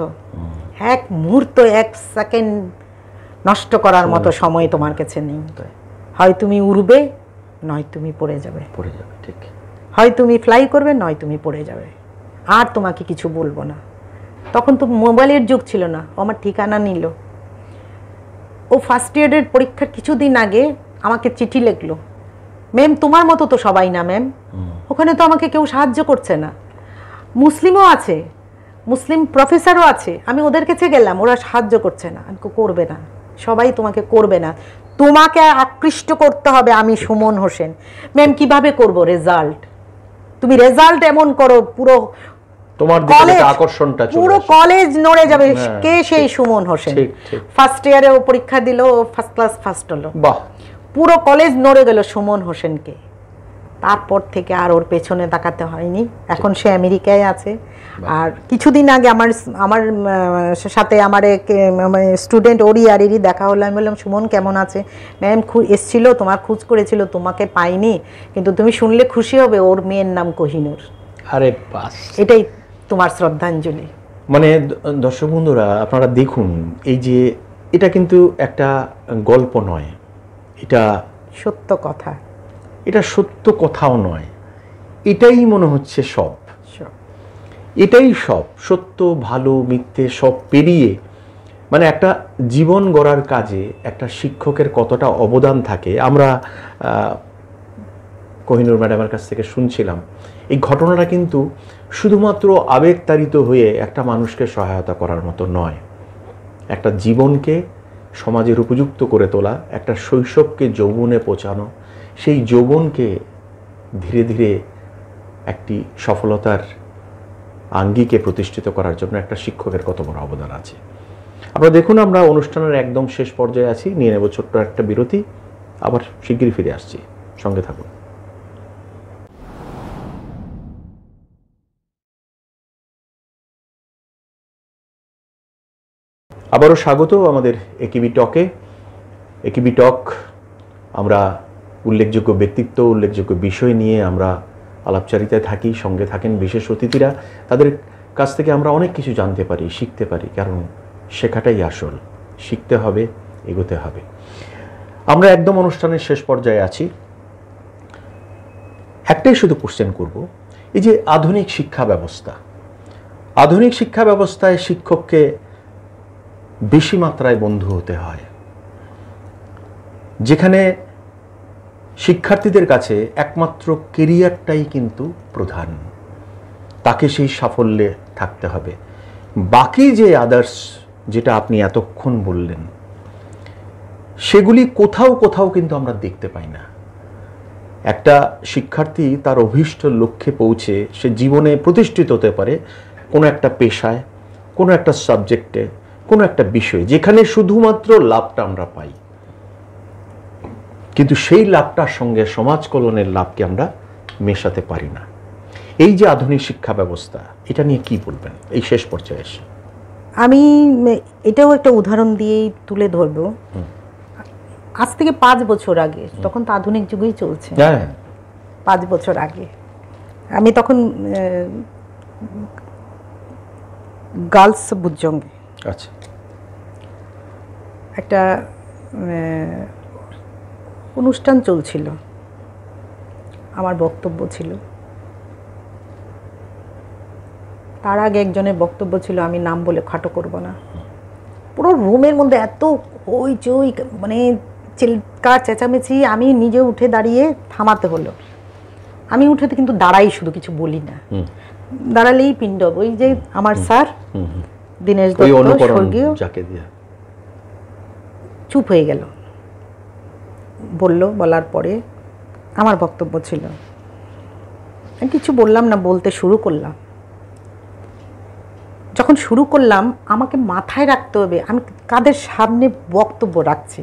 এক মুহূর্ত 1 সেকেন্ড নষ্ট করার মতো সময় তোমার কাছে নেই। হয় তুমি উড়বে, নয় তুমি পড়ে যাবে। ঠিক। হয় তুমি ফ্লাই করবে, নয় তুমি পড়ে যাবে, আর তোমাকে কিছু বলবো না। তখন তো মোবাইলের যুগ ছিল না। ও আমার ঠিকানা নিল। ও ফার্স্ট ইয়ারের পরীক্ষার কিছুদিন আগে আমাকে চিঠি লিখলো, ম্যাম তোমার মতো তো সবাই না ম্যাম, ওখানে তো আমাকে কেউ সাহায্য করছে না, মুসলিমও আছে, মুসলিম প্রফেসরও আছে, আমি ওদের কাছে গেলাম, ওরা সাহায্য করছে না। আমি করবে না, সবাই তোমাকে করবে না, তোমাকে আকৃষ্ট করতে হবে। আমি সুমন হোসেন। ম্যাম কিভাবে করব? রেজাল্ট, তুমি রেজাল্ট এমন করো পুরো তোমার দিকে আকর্ষণটা চলে আসে, পুরো কলেজ নড়ে যাবে। কে সেই সুমন হোসেন? ফার্স্ট ইয়ারে ও পরীক্ষা দিল, ফার্স্ট ক্লাস ফার্স্ট হলো। বাহ, পুরো কলেজ নড়ে গেল সুমন হোসেনকে। তারপর থেকে আর ওর পেছনে তাকাতে হয়নি। এখন সে আমেরিকায় আছে। আর কিছুদিন আগে আমার সাথে আমার এক স্টুডেন্ট ওরই আরেরই দেখা হলো। আমি বললাম সুমন কেমন আছে? ম্যাম এসছিল, তোমার খোঁজ করেছিল, তোমাকে পাইনি, কিন্তু তুমি শুনলে খুশি হবে, ওর মেয়ের নাম কোহিনূর। আরে বাস, এটাই তোমার শ্রদ্ধাঞ্জলি। মানে দর্শক বন্ধুরা আপনারা দেখুন, এই যে এটা কিন্তু একটা গল্প নয়, এটা সত্য কথা। এটা সত্য কথাও নয়, এটাই মনে হচ্ছে সব। এটাই সব, সত্য ভালো মিথ্যে সব পেরিয়ে মানে একটা জীবন গড়ার কাজে একটা শিক্ষকের কতটা অবদান থাকে। আমরা কোহিনুর ম্যাডামের কাছ থেকে শুনছিলাম, এই ঘটনাটা কিন্তু শুধুমাত্র আবেগতাড়িত হয়ে একটা মানুষকে সহায়তা করার মতো নয়, একটা জীবনকে সমাজের উপযুক্ত করে তোলা, একটা শৈশবকে যৌবনে পৌঁছানো, সেই যৌবনকে ধীরে ধীরে একটি সফলতার আঙ্গিকে প্রতিষ্ঠিত করার জন্য একটা শিক্ষকের কত বড় অবদান আছে। আপনারা দেখুন, আমরা অনুষ্ঠানের একদম শেষ পর্যায়ে আছি, নিয়ে নেব ছোট্ট একটা বিরতি, আবার শিগগিরই ফিরে আসছি, সঙ্গে থাকুন। আবারও স্বাগত আমাদের একিবি টকে। একিবি টক, আমরা উল্লেখযোগ্য ব্যক্তিত্ব, উল্লেখযোগ্য বিষয় নিয়ে আমরা আলাপচারিতায় থাকি, সঙ্গে থাকেন বিশেষ অতিথিরা। তাদের কাছ থেকে আমরা অনেক কিছু জানতে পারি, শিখতে পারি, কারণ শেখাটাই আসল, শিখতে হবে, এগোতে হবে। আমরা একদম অনুষ্ঠানের শেষ পর্যায়ে আছি। একটাই শুধু কোশ্চেন করব, এই যে আধুনিক শিক্ষা ব্যবস্থা, আধুনিক শিক্ষা ব্যবস্থায় শিক্ষককে বেশি মাত্রায় বন্ধু হতে হয়, যেখানে শিক্ষার্থীদের কাছে একমাত্র কেরিয়ারটাই কিন্তু প্রধান, তাকে সেই সাফল্যে থাকতে হবে। বাকি যে আদার্স, যেটা আপনি এতক্ষণ বললেন, সেগুলি কোথাও কোথাও কিন্তু আমরা দেখতে পাই না। একটা শিক্ষার্থী তার অভীষ্ট লক্ষ্যে পৌঁছে সে জীবনে প্রতিষ্ঠিত হতে পারে কোনো একটা পেশায়, কোনো একটা সাবজেক্টে, কোনো একটা বিষয়, যেখানে শুধুমাত্র লাভটা আমরা পাই, কিন্তু সেই লাভটার সঙ্গে সমাজ কল্যাণের লাভকে আমরা মেশাতে পারি না। এই যে আধুনিক শিক্ষা ব্যবস্থা, এটা নিয়ে কি বলবেন এই শেষ পর্যায়ে এসে? আমি এটাও একটা উদাহরণ দিয়েই তুলে ধরবো। আজ থেকে 5 বছর আগে, তখন তো আধুনিক যুগই চলছে, 5 বছর আগে আমি তখন গার্লস বুজঙ্গে আচ্ছা একটা অনুষ্ঠান চলছিল, আমার বক্তব্য ছিল। তার আগে একজনের বক্তব্য ছিল, আমি নাম বলে খাটো করব না। পুরো রুমের মধ্যে এত হইচই, মানে চিৎকার চেঁচামেচি, আমি নিজে উঠে দাঁড়িয়ে থামাতে হলো। আমি উঠে কিন্তু দাঁড়াই, শুধু কিছু বলি না, দাঁড়ালেই পিণ্ড। ওই যে আমার স্যার দীনেশ দত্ত স্বর্গীয় চুপ হয়ে গেল, বলার পরে আমার বক্তব্য ছিল, আমি কিছু বললাম না, বলতে শুরু করলাম। যখন শুরু করলাম, আমাকে মাথায় রাখতে হবে আমি কাদের সামনে বক্তব্য রাখছি।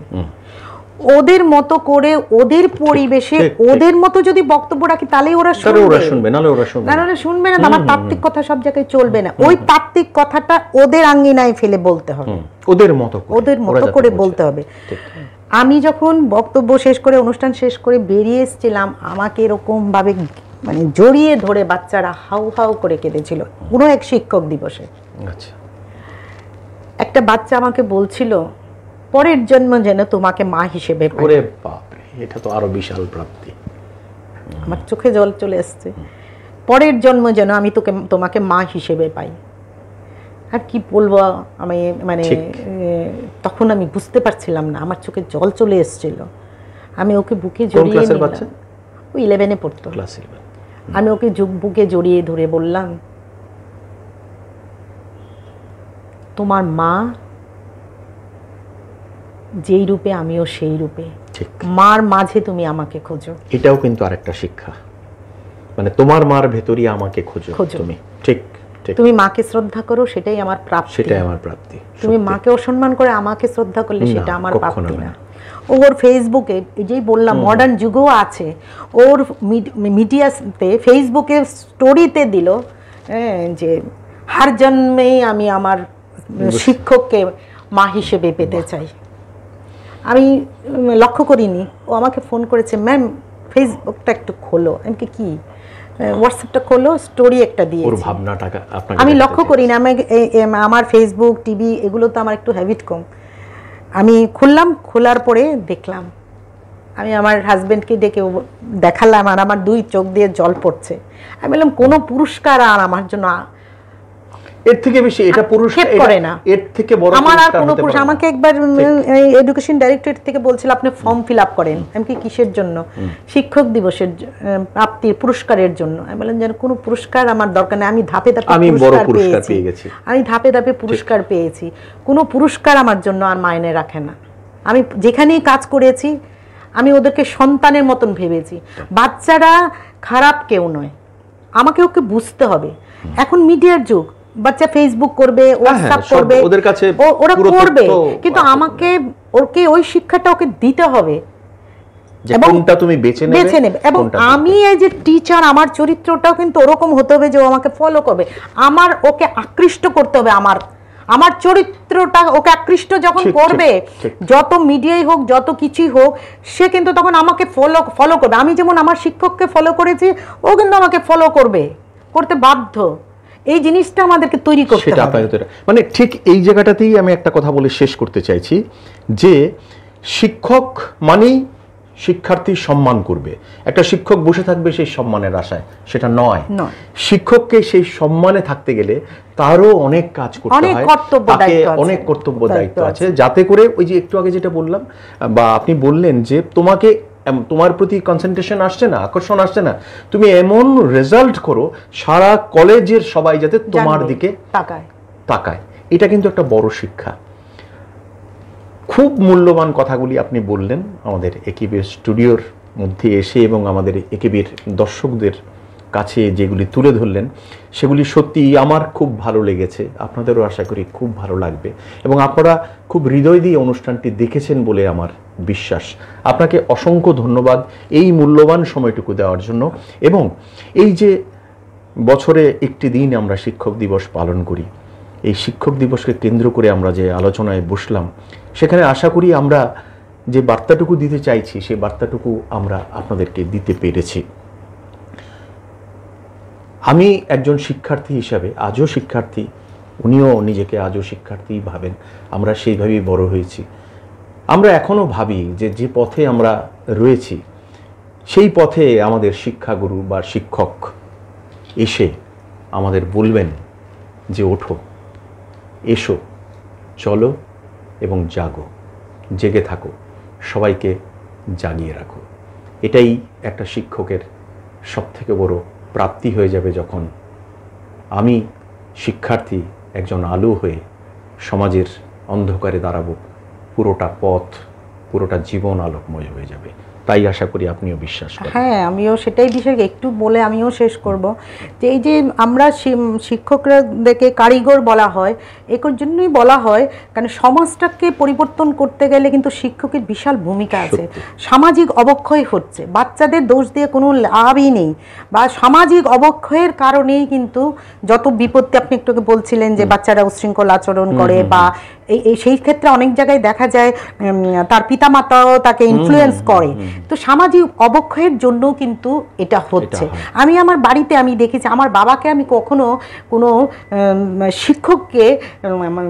ওদের মতো করে, ওদের পরিবেশে, ওদের মতো যদি বক্তব্য রাখি, তাহলেই ওরা শুনবে, নাহলে শুনবে না। আমার তাত্ত্বিক কথা সব জায়গায় চলবে না। ওই তাত্ত্বিক কথাটা ওদের আঙ্গিনায় ফেলে বলতে হবে, ওদের মতো করে বলতে হবে। আমি যখন বক্তব্য শেষ করে, অনুষ্ঠান শেষ করে বেরিয়ে এসেছিলাম, আমাকে এরকম ভাবে মানে জড়িয়ে ধরে বাচ্চারা হাউ হাউ করে কেঁদেছিল, কোনো এক শিক্ষক দিবসে। একটা বাচ্চা আমাকে বলছিল, পরের জন্ম যেন তোমাকে মা হিসেবে পাই। ওরে বাপ রে, এটা তো আরো বিশাল প্রাপ্তি। আমার চোখে জল চলে আসছে। পরের জন্ম যেন আমি তোমাকে মা হিসেবে পাই। আর কি বলবো আমি, মানে তখন আমি বুঝতে পারছিলাম না, আমার চোখে জল চলে এসেছিল। আমি ওকে বুকে জড়িয়ে নিলাম, ও 11-এ পড়তো। আমি ওকে বুকে জড়িয়ে ধরে বললাম, তোমার মা যেই রূপে, আমিও সেই রূপে, মার মাঝে তুমি আমাকে খোঁজো। এটাও কিন্তু আরেকটা শিক্ষা, মানে তোমার মার ভেতরই আমাকে খোঁজো তুমি। ঠিক, তুমি মাকে শ্রদ্ধা করো, সেটাই আমার প্রাপ্তি, সেটাই আমার প্রাপ্তি। তুমি মাকে অসম্মান করে আমাকে শ্রদ্ধা করলে সেটা আমার প্রাপ্তি না। ওর ফেসবুকে, এই যেই বললাম মডার্ন যুগও আছে, ওর মিডিয়াতে ফেসবুকে স্টোরিতে দিল যে হার জন্মে আমি আমার শিক্ষককে মা হিসেবে পেতে চাই। আমি লক্ষ্য করিনি, ও আমাকে ফোন করেছে, ম্যাম ফেসবুকটা একটু খোলো। আমি কি হোয়াটসঅ্যাপটা খোলো, স্টোরি একটা দিয়ে। আমি লক্ষ্য করি না, আমার ফেসবুক, টিভি এগুলো তো আমার একটু হ্যাবিট কম। আমি খুললাম, খোলার পরে দেখলাম, আমি আমার হাজব্যান্ডকে ডেকে দেখালাম, আর আমার 2 চোখ দিয়ে জল পড়ছে। আমি বললাম, কোনো পুরস্কার আর আমার জন্য এর থেকে বেশি এটা পুরস্কার করে না, এর থেকে বড় আমার আর কোনো পুরস্কার। আমাকে একবার এডুকেশন ডাইরেক্টরেট থেকে বলছিল আপনি ফর্ম ফিল আপ করেন। আমি কি কিসের জন্য? শিক্ষক দিবসের প্রাপ্তির পুরস্কারের জন্য। আমি বললাম যেন কোনো পুরস্কার আমার দরকার নেই, আমি ধাপে ধাপে পুরস্কার পেয়ে গেছি, আমি ধাপে ধাপে পুরস্কার পেয়েছি, কোনো পুরস্কার আমার জন্য আর মায়নে রাখে না। আমি যেখানেই কাজ করেছি আমি ওদেরকে সন্তানের মতন ভেবেছি। বাচ্চারা খারাপ কেউ নয়, আমাকে ওকে বুঝতে হবে। এখন মিডিয়ার যুগ, বাচ্চা ফেসবুক করবে, হোয়াটসঅ্যাপ করবে, ওদের কাছে ওরা করবে, কিন্তু আমাকে ওকে ওই শিক্ষাটা ওকে দিতে হবে যে কোনটা তুমি বেছে নেবে। এবং আমি এই যে টিচার, আমার চরিত্রটাও কিন্তু ওরকম হতে হবে যে ও আমাকে ফলো করবে, আমার ওকে আকৃষ্ট করতে হবে, আমার চরিত্রটা ওকে আকৃষ্ট যখন করবে, যত মিডিয়াই হোক যত কিছুই হোক, সে কিন্তু তখন আমাকে ফলো করবে। আমি যেমন আমার শিক্ষককে ফলো করেছি, ও কিন্তু আমাকে ফলো করতে বাধ্য। এই জিনিসটা আমাদেরকে তৈরি করতে হবে। মানে ঠিক এই জায়গাটাতেই আমি একটা কথা বলে শেষ করতে চাইছি যে শিক্ষক মানেই শিক্ষার্থী সম্মান করবে। একটা শিক্ষক বসে থাকবে সেই সম্মানের আশায়, সেটা নয়। শিক্ষককে সেই সম্মানে থাকতে গেলে তারও অনেক কাজ করতে হয়, তাকে অনেক কর্তব্য দায়িত্ব আছে, যাতে করে ওই যে একটু আগে যেটা বললাম বা আপনি বললেন যে তোমার প্রতি কনসেন্ট্রেশন আসছে না, আকর্ষণ আসছে না, তুমি এমন রেজাল্ট করো সারা কলেজের সবাই যাতে তোমার দিকে তাকায়। এটা কিন্তু একটা বড় শিক্ষা। খুব মূল্যবান কথাগুলি আপনি বললেন আমাদের একিবির স্টুডিওর মধ্যে এসে এবং আমাদের একিবির দর্শকদের কাছে যেগুলি তুলে ধরলেন সেগুলি সত্যি আমার খুব ভালো লেগেছে, আপনাদেরও আশা করি খুব ভালো লাগবে এবং আপনারা খুব হৃদয় দিয়ে অনুষ্ঠানটি দেখেছেন বলে আমার বিশ্বাস। আপনাকে অসংখ্য ধন্যবাদ এই মূল্যবান সময়টুকু দেওয়ার জন্য। এবং এই যে বছরে একটি দিন আমরা শিক্ষক দিবস পালন করি, এই শিক্ষক দিবসকে কেন্দ্র করে আমরা যে আলোচনায় বসলাম, সেখানে আশা করি আমরা যে বার্তাটুকু দিতে চাইছি সেই বার্তাটুকু আমরা আপনাদেরকে দিতে পেরেছি। আমি একজন শিক্ষার্থী হিসাবে, আজও শিক্ষার্থী, উনিও নিজেকে আজও শিক্ষার্থী ভাবেন, আমরা সেইভাবেই বড় হয়েছি। আমরা এখনও ভাবি যে পথে আমরা রয়েছি সেই পথে আমাদের শিক্ষাগুরু বা শিক্ষক এসে আমাদের বলবেন যে ওঠো, এসো, চলো এবং জাগো, জেগে থাকো, সবাইকে জাগিয়ে রাখো। এটাই একটা শিক্ষকের সবথেকে বড় প্রাপ্তি হয়ে যাবে যখন আমি শিক্ষার্থী একজন আলো হয়ে সমাজের অন্ধকারে দাঁড়াবো, পুরোটা পথ, পুরোটা জীবন আলোকময় হয়ে যাবে। তাই আশা করি আপনিও বিশ্বাস করেন। হ্যাঁ, আমিও সেটাই বিষয় একটু বলে আমিও শেষ করব যে এই যে আমরা শিক্ষকরাদেরকে কারিগর বলা হয়, এর জন্যই বলা হয় কারণ সমাজটাকে পরিবর্তন করতে গেলে কিন্তু শিক্ষকের বিশাল ভূমিকা আছে। সামাজিক অবক্ষয় হচ্ছে, বাচ্চাদের দোষ দিয়ে কোনো লাভই নেই, বা সামাজিক অবক্ষয়ের কারণেই কিন্তু যত বিপত্তি, আপনি একটু বলছিলেন যে বাচ্চারা উচ্ছৃঙ্খল আচরণ করে, বা সেই ক্ষেত্রে অনেক জায়গায় দেখা যায় তার পিতামাতাও তাকে ইনফ্লুয়েন্স করে। তো সামাজিক অবক্ষয়ের জন্য কিন্তু এটা হচ্ছে। আমি আমার বাড়িতে আমি দেখেছি, আমার বাবাকে আমি কখনো কোনো শিক্ষককে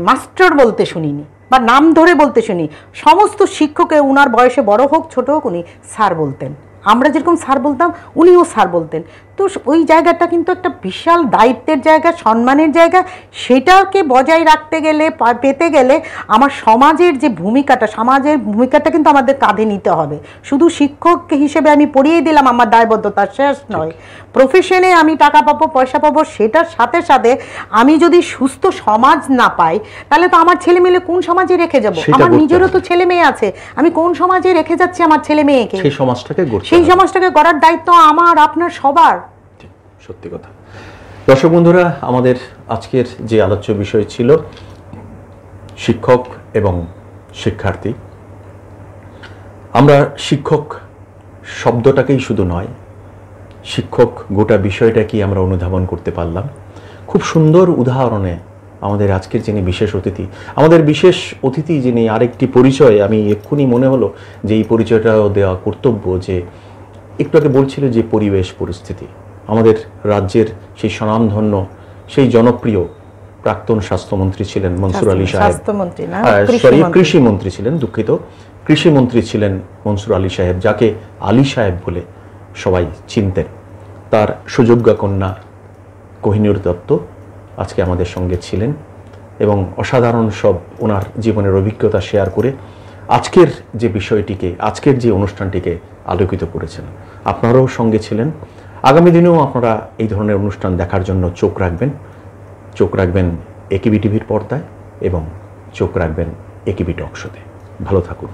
মাস্টার বলতে শুনিনি বা নাম ধরে বলতে শুনি। সমস্ত শিক্ষকে উনার বয়সে বড় হোক ছোট হোক উনি স্যার বলতেন। আমরা যেরকম স্যার বলতাম উনিও স্যার বলতেন। তো ওই জায়গাটা কিন্তু একটা বিশাল দায়িত্বের জায়গা, সম্মানের জায়গা। সেটাকে বজায় রাখতে গেলে, পেতে গেলে আমার সমাজের যে ভূমিকাটা, সমাজের ভূমিকাটা কিন্তু আমাদের কাঁধে নিতে হবে। শুধু শিক্ষক হিসেবে আমি পড়িয়ে দিলাম, আমার দায়বদ্ধতা শেষ নয়। প্রফেশনে আমি টাকা পাবো, পয়সা পাবো, সেটার সাথে সাথে আমি যদি সুস্থ সমাজ না পাই তাহলে তো আমার ছেলে মেয়ে কোন সমাজে রেখে যাব? আমার নিজেরও তো ছেলে মেয়ে আছে, আমি কোন সমাজে রেখে যাচ্ছি আমার ছেলে মেয়েকে? সেই সমাজটাকে গড়ার দায়িত্ব আমার, আপনার, সবার। সত্যি কথা। দর্শক বন্ধুরা, আমাদের আজকের যে আলোচ্য বিষয় ছিল শিক্ষক এবং শিক্ষার্থী। আমরা শিক্ষক শব্দটাকেই শুধু নয়, শিক্ষক গোটা বিষয়টাকেই আমরা অনুধাবন করতে পারলাম। খুব সুন্দর উদাহরণে আমাদের আজকের যিনি বিশেষ অতিথি, আমাদের বিশেষ অতিথি যিনি আরেকটি পরিচয় আমি এক্ষুনি মনে হলো যে এই পরিচয়টাও দেওয়া কর্তব্য, যে একটু আগে বলছিল যে পরিবেশ পরিস্থিতি। আমাদের রাজ্যের সেই স্বনামধন্য, সেই জনপ্রিয় প্রাক্তন স্বাস্থ্যমন্ত্রী ছিলেন মনসুর আলী সাহেব, কৃষিমন্ত্রী ছিলেন, দুঃখিত, কৃষিমন্ত্রী ছিলেন মনসুর আলী সাহেব, যাকে আলী সাহেব বলে সবাই চিনতেন। তার সুযোগ্যা কন্যা কোহিনূর দত্ত আজকে আমাদের সঙ্গে ছিলেন এবং অসাধারণ সব ওনার জীবনের অভিজ্ঞতা শেয়ার করে আজকের যে বিষয়টিকে, আজকের যে অনুষ্ঠানটিকে আলোকিত করেছেন। আপনারাও সঙ্গে ছিলেন। আগামী দিনেও আপনারা এই ধরনের অনুষ্ঠান দেখার জন্য চোখ রাখবেন একেবি টিভির পর্দায় এবং চোখ রাখবেন একেবি টক শোতে। ভালো থাকুন।